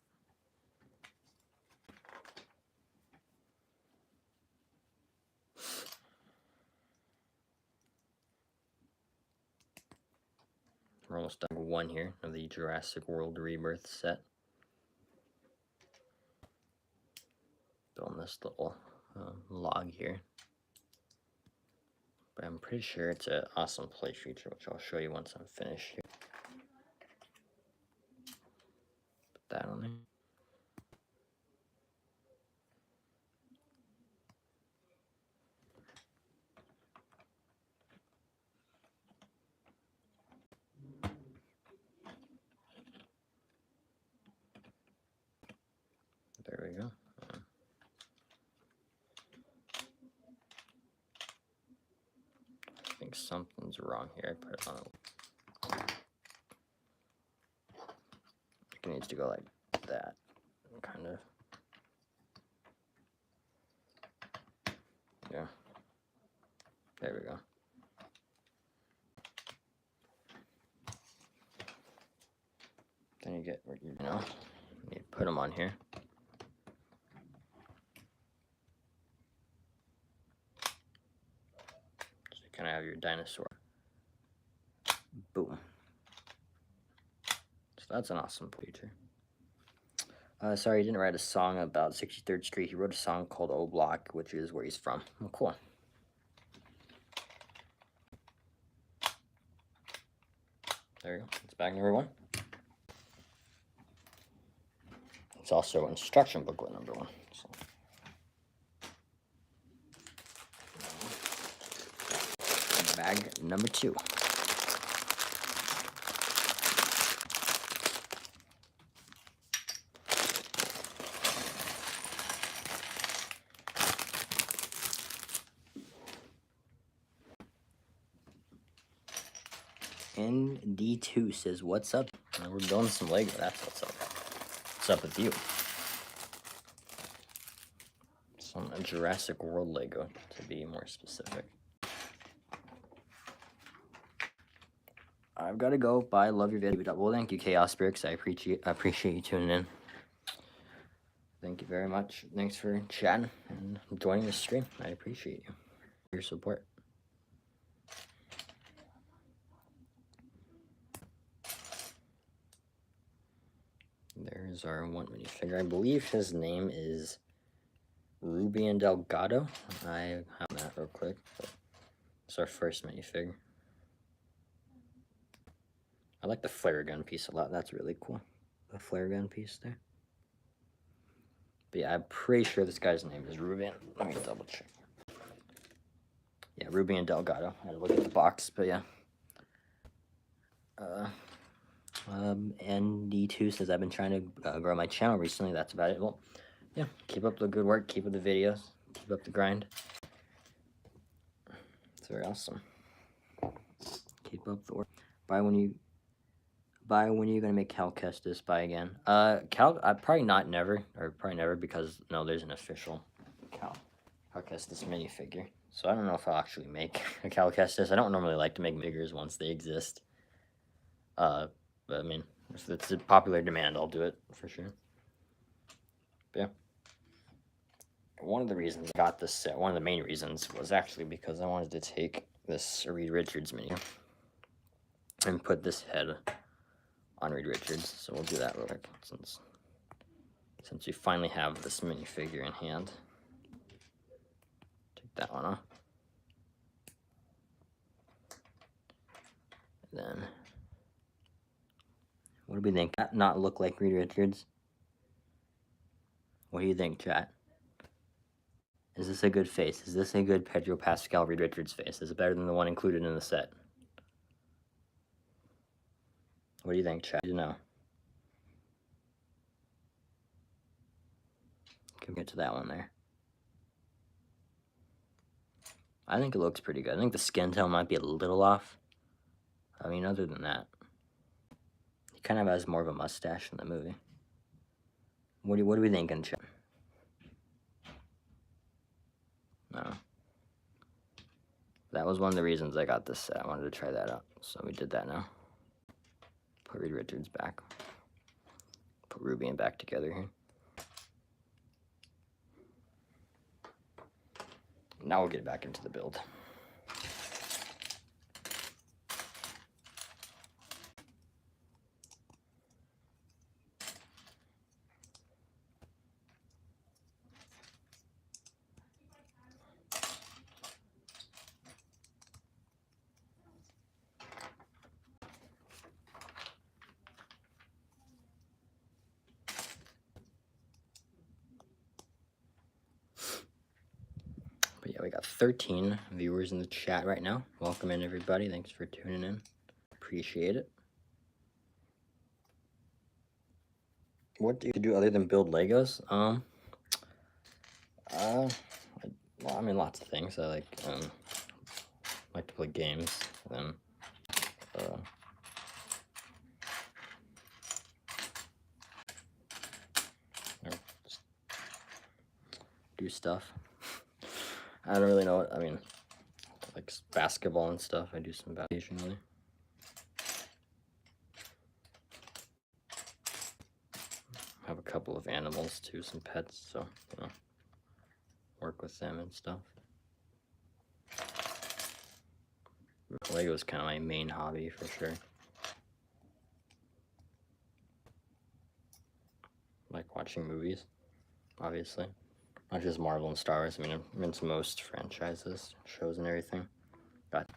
We're almost done with 1 here of the Jurassic World Rebirth set. on this little log here. But I'm pretty sure it's an awesome play feature, which I'll show you once I'm finished here. Put that on there. There we go. I think something's wrong here. I put it on it needs to go like that, kind of. Yeah. There we go. Then you get what you know. You put them on here. So you kind of have your dinosaur. Boom. So that's an awesome feature. Sorry, he didn't write a song about 63rd Street. He wrote a song called O Block, which is where he's from. Oh, cool. There you go. It's bag number 1. It's also instruction booklet number 1. So. Bag number 2. ND2 says, "What's up?" We're building some Lego. That's what's up. What's up with you? Some Jurassic World Lego, to be more specific. I've got to go. Bye. Love your video. Well, thank you, Chaos Bricks. I appreciate you tuning in. Thank you very much. Thanks for chatting and joining the stream. I appreciate you. Your support. There's our one minifigure. I believe his name is Rubian Delgado. I have that real quick. It's our first minifigure. I like the flare gun piece a lot. That's really cool. The flare gun piece there. But yeah, I'm pretty sure this guy's name is Rubian. Let me double check. Yeah, Rubian Delgado. I had to look at the box, but yeah. ND2 says, "I've been trying to grow my channel recently." That's about it. Well, yeah, keep up the good work, keep up the videos, keep up the grind. It's very awesome. Keep up the work. Buy when you gonna make Cal Kestis. Buy again. Probably not never, or probably never, because no, there's an official Cal Kestis minifigure. So I don't know if I'll actually make a Cal Kestis. I don't normally like to make figures once they exist. But I mean, if it's a popular demand, I'll do it for sure. But yeah. One of the reasons I got this set, one of the main reasons, was actually because I wanted to take this Reed Richards mini and put this head on Reed Richards. So we'll do that real quick since we finally have this minifigure in hand. Take that one off. And then, what do we think? That not look like Reed Richards? What do you think, chat? Is this a good face? Is this a good Pedro Pascal Reed Richards face? Is it better than the one included in the set? What do you think, chat? You know. Can we get to that one there? I think it looks pretty good. I think the skin tone might be a little off. I mean, other than that, he kind of has more of a mustache in the movie. What are we thinking, chat? No. That was one of the reasons I got this set. I wanted to try that out. So we did that now. Put Reed Richards back. Put Rubian back together here. Now we'll get back into the build. we got 13 viewers in the chat right now. Welcome in, everybody. Thanks for tuning in. Appreciate it. What do you do other than build Legos? Well, I mean, lots of things. I like to play games. Then, just do stuff. I don't really know what I mean. Like basketball and stuff. I do some basketball occasionally. I have a couple of animals too, some pets. So you know, work with them and stuff. Lego is kind of my main hobby for sure. Like watching movies, obviously. Not just Marvel and Star Wars. I mean, I'm into most franchises, shows, and everything. But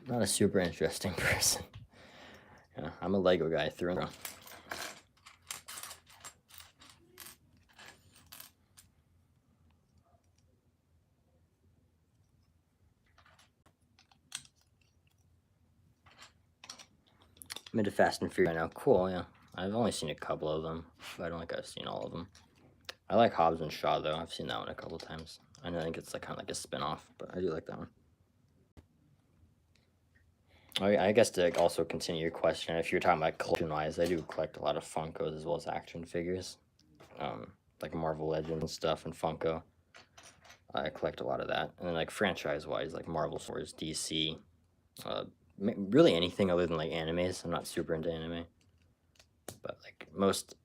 not a super interesting person. Yeah, I'm a Lego guy through and through. I'm into Fast and Furious right now. Cool, yeah. I've only seen a couple of them, but I don't think I've seen all of them. I like Hobbs and Shaw, though. I've seen that one a couple times. I think it's like kind of like a spin-off, but I do like that one. I guess to also continue your question, if you're talking about collection-wise, I do collect a lot of Funkos as well as action figures. Like Marvel Legends and stuff and Funko. I collect a lot of that. And then like franchise-wise, like Marvel, Wars, DC, really anything other than like animes. I'm not super into anime, but like most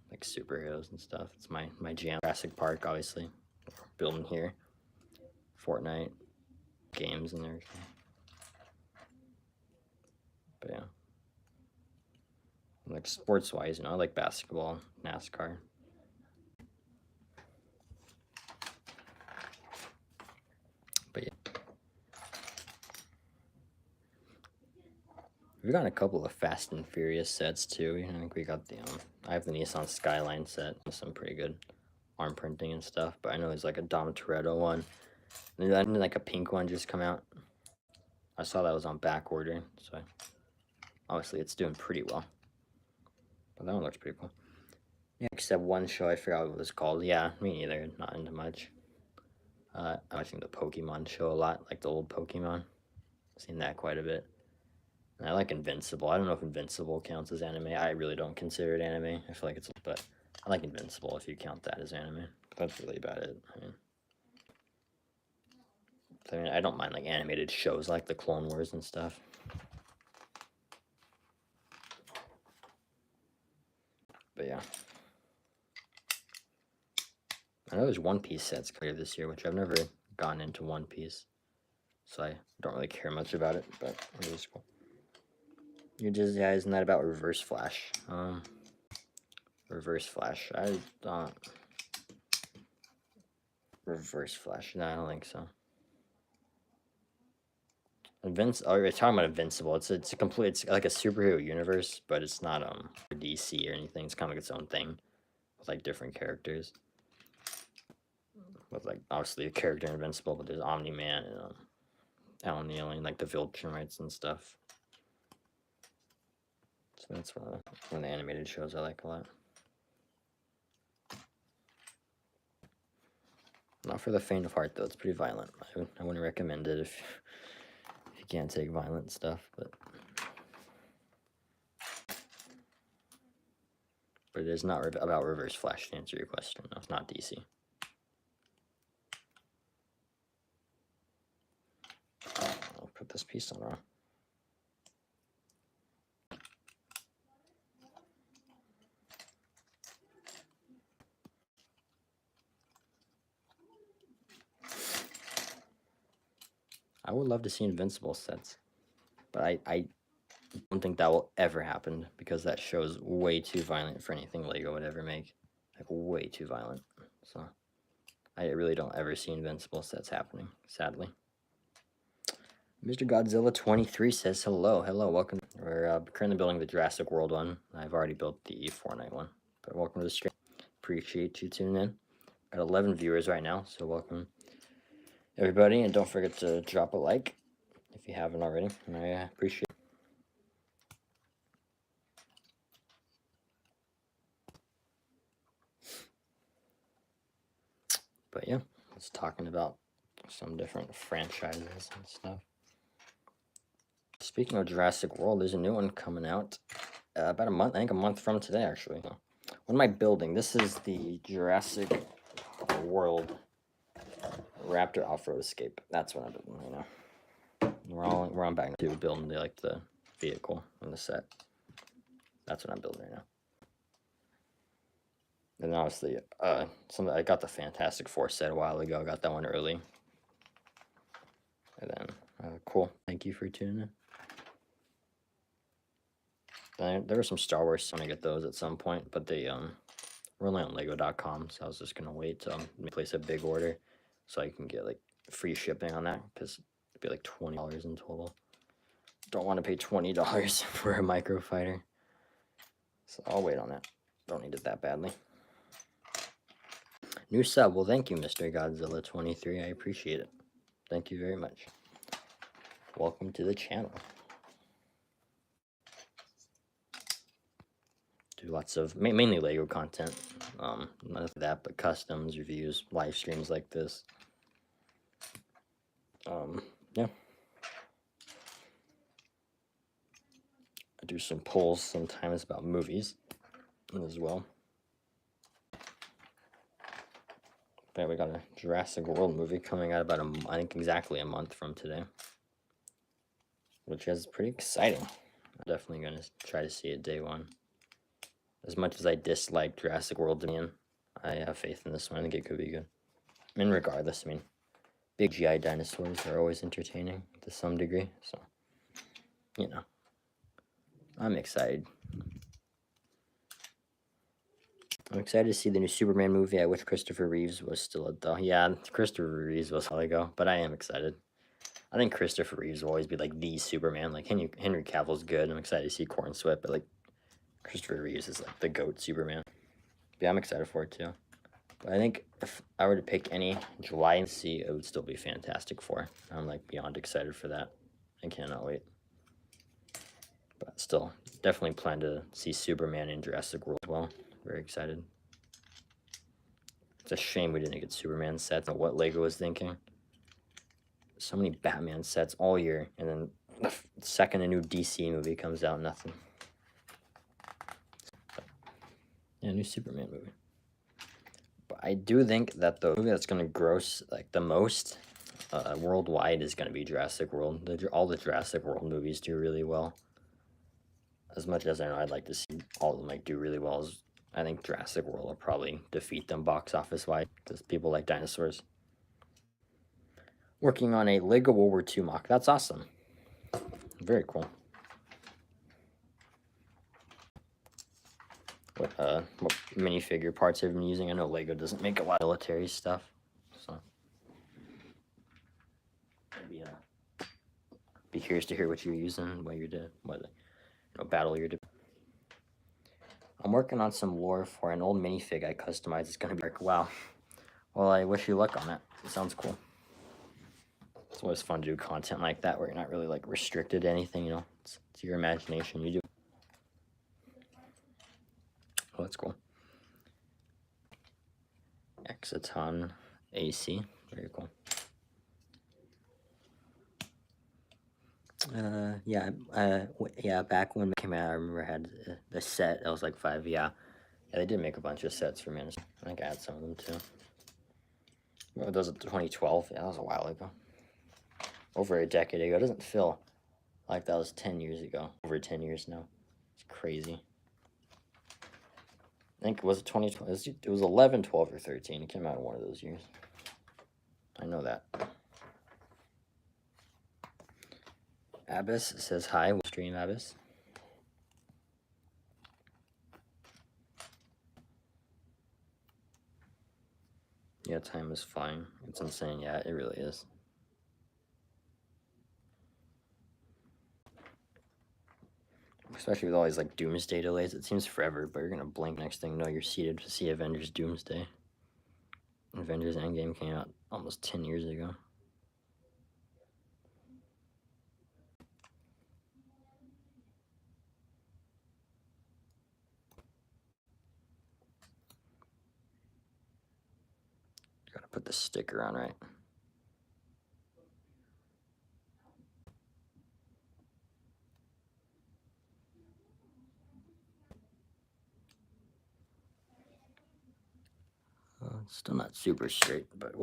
like superheroes and stuff. It's my jam. Jurassic Park, obviously, building here. Fortnite, games and everything. But yeah, like sports-wise, you know, I like basketball, NASCAR. But yeah, we've gotten a couple of Fast and Furious sets too. I think we got the I have the Nissan Skyline set with some pretty good arm printing and stuff. But I know there's like a Dom Toretto one. And then like a pink one just come out. I saw that was on back order, so obviously it's doing pretty well. But that one looks pretty cool. Yeah, except one show, I forgot what it was called. Yeah, me neither. Not into much. I'm watching the Pokemon show a lot, like the old Pokemon. I've seen that quite a bit. And I like Invincible. I don't know if Invincible counts as anime. I really don't consider it anime. I feel like it's, but I like Invincible if you count that as anime. But that's really about it. I mean, I don't mind like animated shows like the Clone Wars and stuff. But yeah. I know there's One Piece sets clear this year, which I've never gone into One Piece. So I don't really care much about it, but it is cool. You just, yeah, isn't that about Reverse Flash? Reverse Flash. I don't. Reverse Flash. No, I don't think so. Oh, you're talking about Invincible. It's like a superhero universe, but it's not DC or anything. It's kind of like its own thing with like different characters. With like obviously a character Invincible, but there's Omni-Man and Alan the Alien, like the Viltrumites and stuff. So that's one of the animated shows I like a lot. Not for the faint of heart though. It's pretty violent. I wouldn't recommend it if you can't take violent stuff, but it is not about Reverse Flash, to answer your question. No, it's not DC. I'll put this piece on wrong. I would love to see Invincible sets, but I don't think that will ever happen because that show is way too violent for anything Lego would ever make. Like, way too violent. So, I really don't ever see Invincible sets happening, sadly. Mr. Godzilla 23 says hello. Hello, welcome. We're currently building the Jurassic World one. I've already built the Fortnite one, but welcome to the stream. Appreciate you tuning in. Got 11 viewers right now, so welcome. everybody, and don't forget to drop a like if you haven't already. And I appreciate it. But yeah, it's talking about some different franchises and stuff. Speaking of Jurassic World, there's a new one coming out about a month, I think a month from today, actually. What am I building? This is the Jurassic World Raptor Off-Road Escape. That's what I'm building right now. We're on back to building the vehicle and the set. That's what I'm building right now. And obviously, I got the Fantastic Four set a while ago. I got that one early. And then, cool. Thank you for tuning in. There were some Star Wars. I'm gonna get those at some point, but they were only on Lego.com, so I was just gonna wait to place a big order, so I can get like free shipping on that, because it'd be like $20 in total. Don't want to pay $20 for a microfighter, so I'll wait on that. Don't need it that badly. New sub. Well, thank you, Mr. Godzilla 23. I appreciate it. Thank you very much. Welcome to the channel. Do lots of mainly Lego content. None of that, but customs, reviews, live streams like this. Yeah. I do some polls sometimes about movies as well. But we got a Jurassic World movie coming out about I think exactly a month from today, which is pretty exciting. I'm definitely gonna try to see it day one. As much as I dislike Jurassic World Dominion, I have faith in this one. I think it could be good. I mean, regardless, I mean, big GI dinosaurs are always entertaining to some degree, so, you know, I'm excited. I'm excited to see the new Superman movie. I wish Christopher Reeves was still though. Yeah, Christopher Reeves was a while ago, but I am excited. I think Christopher Reeves will always be like the Superman. Like Henry Cavill's good. I'm excited to see Corn Sweat, but like Christopher Reeves is like the GOAT Superman. Yeah, I'm excited for it too. But I think if I were to pick any July and see, it would still be Fantastic Four. I'm like beyond excited for that. I cannot wait. But still, definitely plan to see Superman in Jurassic World as well. Very excited. It's a shame we didn't get Superman sets. What Lego was thinking. So many Batman sets all year, and then the second a new DC movie comes out, nothing. Yeah, new Superman movie. But I do think that the movie that's going to gross like the most worldwide is going to be Jurassic World. All the Jurassic World movies do really well. As much as I know I'd like to see all of them like do really well, I think Jurassic World will probably defeat them box office wide because people like dinosaurs. Working on a Lego World War II mock. That's awesome. Very cool. What minifigure parts have you been using? I know Lego doesn't make a lot of military stuff, so maybe be curious to hear what you're using, what you're doing, what battle you're doing. I'm working on some lore for an old minifig I customized. It's gonna be like, wow. Well, I wish you luck on that. It sounds cool. It's always fun to do content like that where you're not really like restricted to anything, you know. It's your imagination. You do. Oh, that's cool. Exciton AC. Very cool. Yeah, back when it came out, I remember I had the set. It was like 5, yeah. Yeah, they did make a bunch of sets for me. I think I had some of them too. What was it, 2012? Yeah, that was a while ago. Over a decade ago. It doesn't feel like that was 10 years ago. Over 10 years now. It's crazy. I think, was it 2012? It was 11, 12, or 13. It came out in one of those years. I know that. Abyss says hi. We'll stream Abyss. Yeah, time is flying. It's insane. Yeah, it really is. Especially with all these like Doomsday delays. It seems forever, but you're gonna blink. Next thing you know, you're seated to see Avengers Doomsday. Avengers Endgame came out almost 10 years ago. put the sticker on right. It's still not super straight, but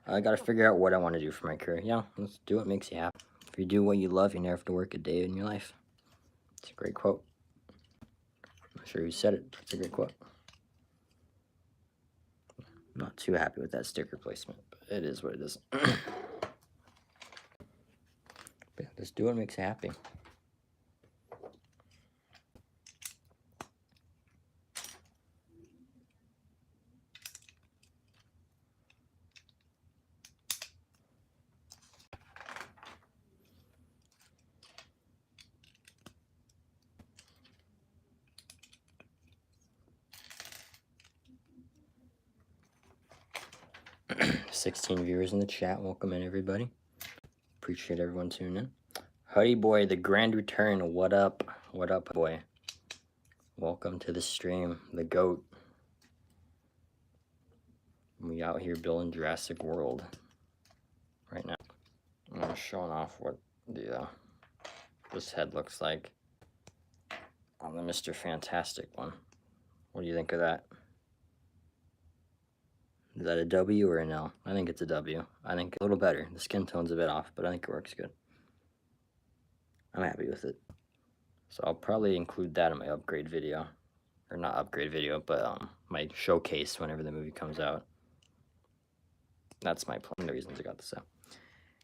I gotta figure out what I want to do for my career. Yeah, let's do what makes you happy. If you do what you love, you never have to work a day in your life. It's a great quote. I'm not sure who said it, but it's a great quote. I'm not too happy with that sticker placement, but it is what it is. Yeah, just do what makes you happy. 16 viewers in the chat. Welcome in, everybody. Appreciate everyone tuning in. Huddy boy, the grand return. What up? What up, boy? Welcome to the stream, the goat. We out here building Jurassic World right now. I'm showing off what the this head looks like on the Mr. Fantastic one. What do you think of that? Is that a W or an L? I think it's a W. I think a little better. The skin tone's a bit off, but I think it works good. I'm happy with it. So I'll probably include that in my upgrade video. Or not upgrade video, but my showcase whenever the movie comes out. That's my plan. The reasons I got this out.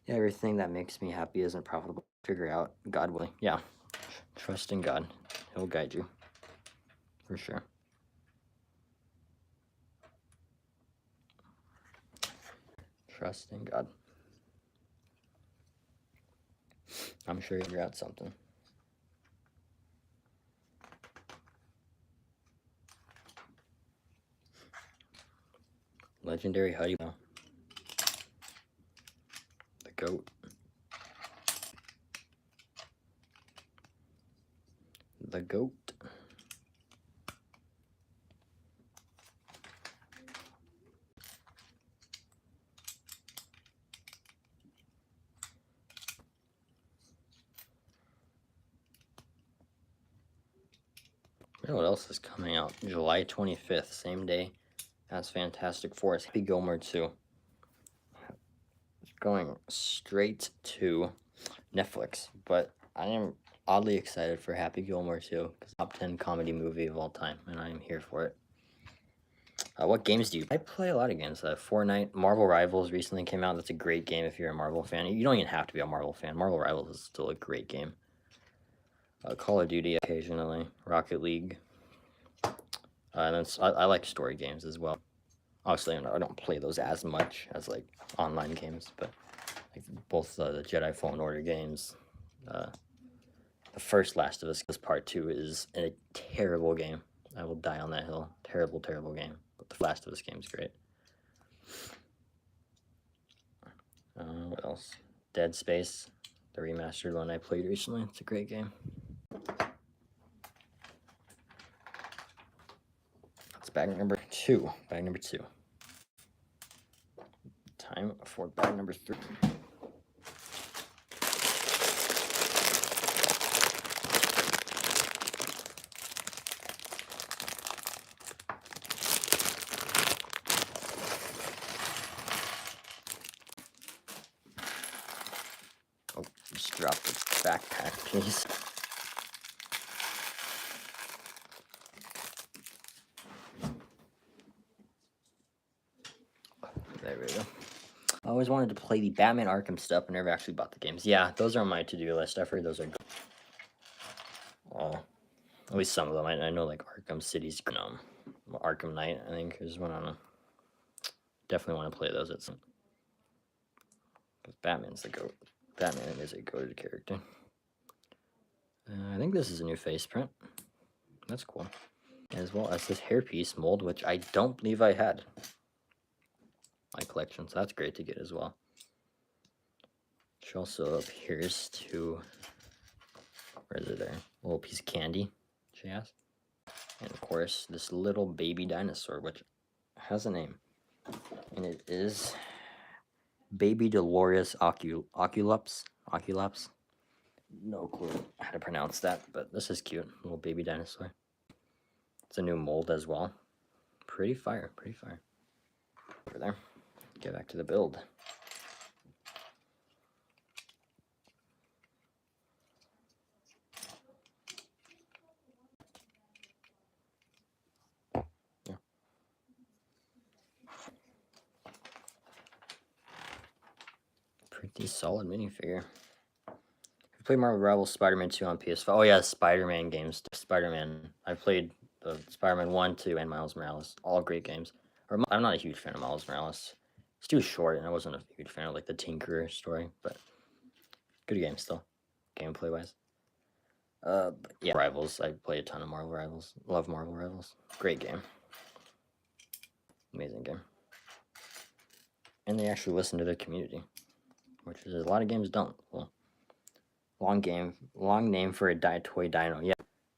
Yeah, everything that makes me happy isn't profitable. Figure out, God willing. Yeah, trust in God. He'll guide you. For sure. Trust in God. I'm sure you'll figure out something. Legendary Huddy. The goat. The goat. You know what else is coming out? July 25th, same day as Fantastic Four. It's Happy Gilmore 2. It's going straight to Netflix, but I am oddly excited for Happy Gilmore 2 because top 10 comedy movie of all time, and I am here for it. What games do you? I play a lot of games. Fortnite, Marvel Rivals recently came out. That's a great game if you're a Marvel fan. You don't even have to be a Marvel fan. Marvel Rivals is still a great game. Call of Duty occasionally, Rocket League. And then I like story games as well. Obviously, I don't play those as much as like online games, but like both the Jedi Fallen Order games. The first Last of Us Part 2 is a terrible game. I will die on that hill. Terrible, terrible game. But the Last of Us game is great. What else? Dead Space, the remastered one I played recently. It's a great game. That's bag number 2. Bag number 2. Time for bag number 3. Oh, just dropped the backpack piece. There we go. I always wanted to play the Batman Arkham stuff, but never actually bought the games. Yeah, those are on my to-do list. I've heard those are good. At least some of them. I know like Arkham City's Arkham Knight, I think, is one on. Definitely want to play those at some. Because Batman's the GOAT. Batman is a goated character. I think this is a new face print. That's cool. As well as this hairpiece mold, which I don't believe I had my collection, so that's great to get as well. She also appears to, where is it there? A little piece of candy she has. And of course, this little baby dinosaur, which has a name. And it is Baby Dolores Oculups. No clue how to pronounce that, but this is cute. Little baby dinosaur. It's a new mold as well. Pretty fire, pretty fire. Over there. Get back to the build. Yeah. Pretty solid minifigure. I played Marvel Rivals Spider-Man 2 on PS5. Oh yeah, Spider-Man games. Spider-Man. I played the Spider-Man 1, 2, and Miles Morales. All great games. I'm not a huge fan of Miles Morales. It's too short, and I wasn't a huge fan of like the Tinkerer story, but good game still, gameplay wise. But yeah, Rivals. I play a ton of Marvel Rivals. Love Marvel Rivals. Great game. Amazing game. And they actually listen to the community, which is a lot of games don't. Well, long name for a toy dino. Yeah.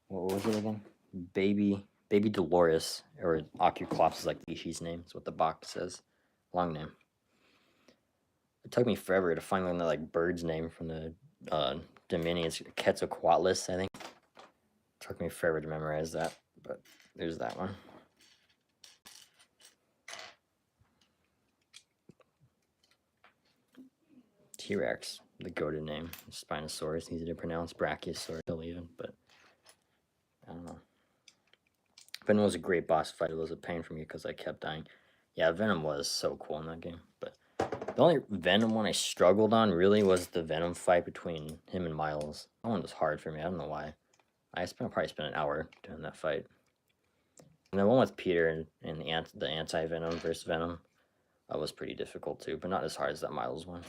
What was it again? Baby Dolores, or Ocuclops is like Ishi's name. That's what the box says. Long name. It took me forever to find the like bird's name from the Dominion. It's Quetzalcoatlus, I think. It took me forever to memorize that, but there's that one. T-Rex, the goated name. Spinosaurus, easy to pronounce. Brachiosaurus, even, but I don't know. Venom was a great boss fight. It was a pain for me because I kept dying. Yeah, Venom was so cool in that game, but the only Venom one I struggled on really was the Venom fight between him and Miles. That one was hard for me. I don't know why. I probably spent an hour doing that fight. And the one with Peter and the anti-Venom versus Venom, that was pretty difficult too, but not as hard as that Miles one.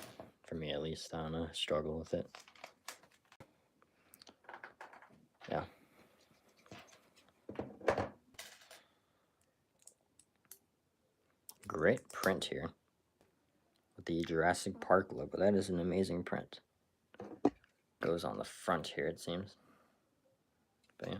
For me at least, I don't know, struggle with it. Yeah. Great print here. With the Jurassic Park logo. That is an amazing print. Goes on the front here, it seems. But yeah.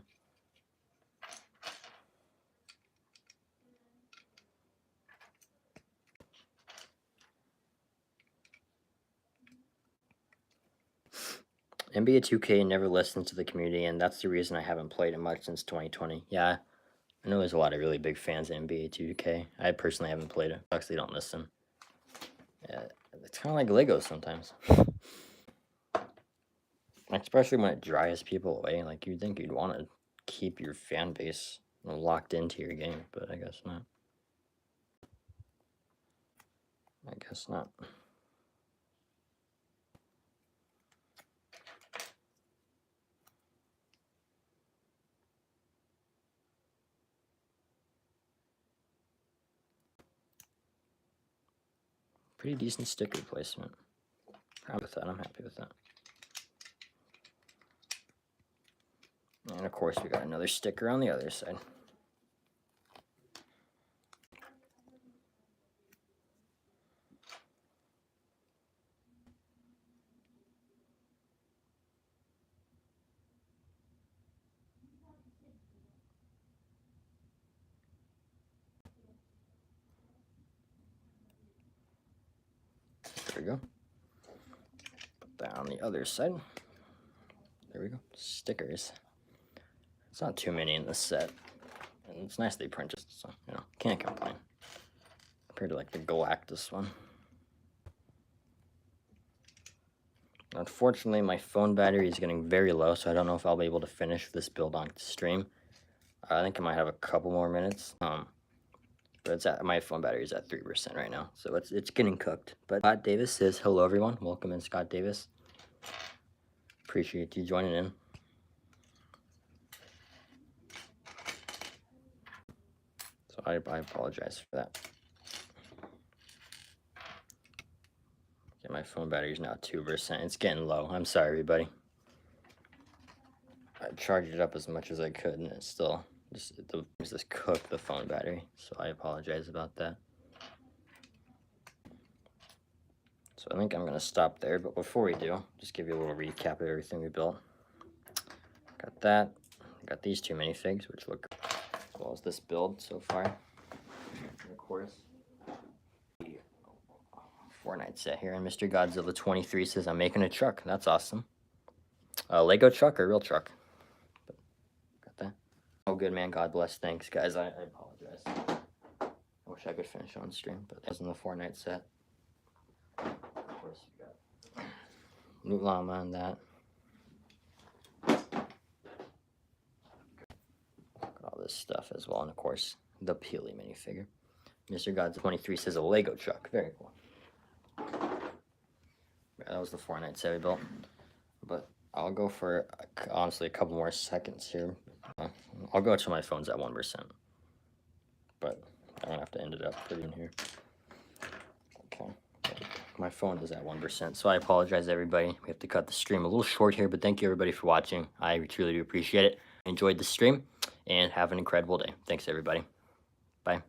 NBA 2K never listens to the community, and that's the reason I haven't played it much since 2020. Yeah, I know there's a lot of really big fans of NBA 2K. I personally haven't played it. Actually, don't listen. Yeah, it's kind of like Lego sometimes. Especially when it drives people away. Like, you'd think you'd want to keep your fan base locked into your game, but I guess not. I guess not. Pretty decent sticker placement. Proud with that. I'm happy with that. And of course, we got another sticker on the other side. There we go. Put that on the other side. There we go. Stickers. It's not too many in this set. And it's nicely printed, so, you know, can't complain. Compared to, like, the Galactus one. Unfortunately, my phone battery is getting very low, so I don't know if I'll be able to finish this build on stream. I think I might have a couple more minutes. But it's my phone battery is at 3% right now, so it's getting cooked. But Scott Davis says, hello, everyone. Welcome in, Scott Davis. Appreciate you joining in. So I apologize for that. Yeah, my phone battery is now 2%. It's getting low. I'm sorry, everybody. I charged it up as much as I could, and it still just cooked the phone battery. So I apologize about that. So I think I'm going to stop there, but before we do, just give you a little recap of everything we built. Got that. Got these two minifigs, which look as well as this build so far. And of course, Fortnite set here, and Mr. Godzilla 23 says, I'm making a truck. That's awesome. A Lego truck or real truck? Got that? Oh, good, man. God bless. Thanks, guys. I apologize. I wish I could finish on stream, but that wasn't the Fortnite set. Of course, we got Llama and that. Got all this stuff as well, and of course, the Peely minifigure. Mr. God 23 says a Lego truck. Very cool. Yeah, that was the Fortnite set we built. But I'll go for, honestly, a couple more seconds here. I'll go till my phone's at 1%. But I'm going to have to end it up pretty in here. Okay. My phone is at 1%, so I apologize, everybody. We have to cut the stream a little short here, but thank you, everybody, for watching. I truly do appreciate it. Enjoyed the stream, and have an incredible day. Thanks, everybody. Bye.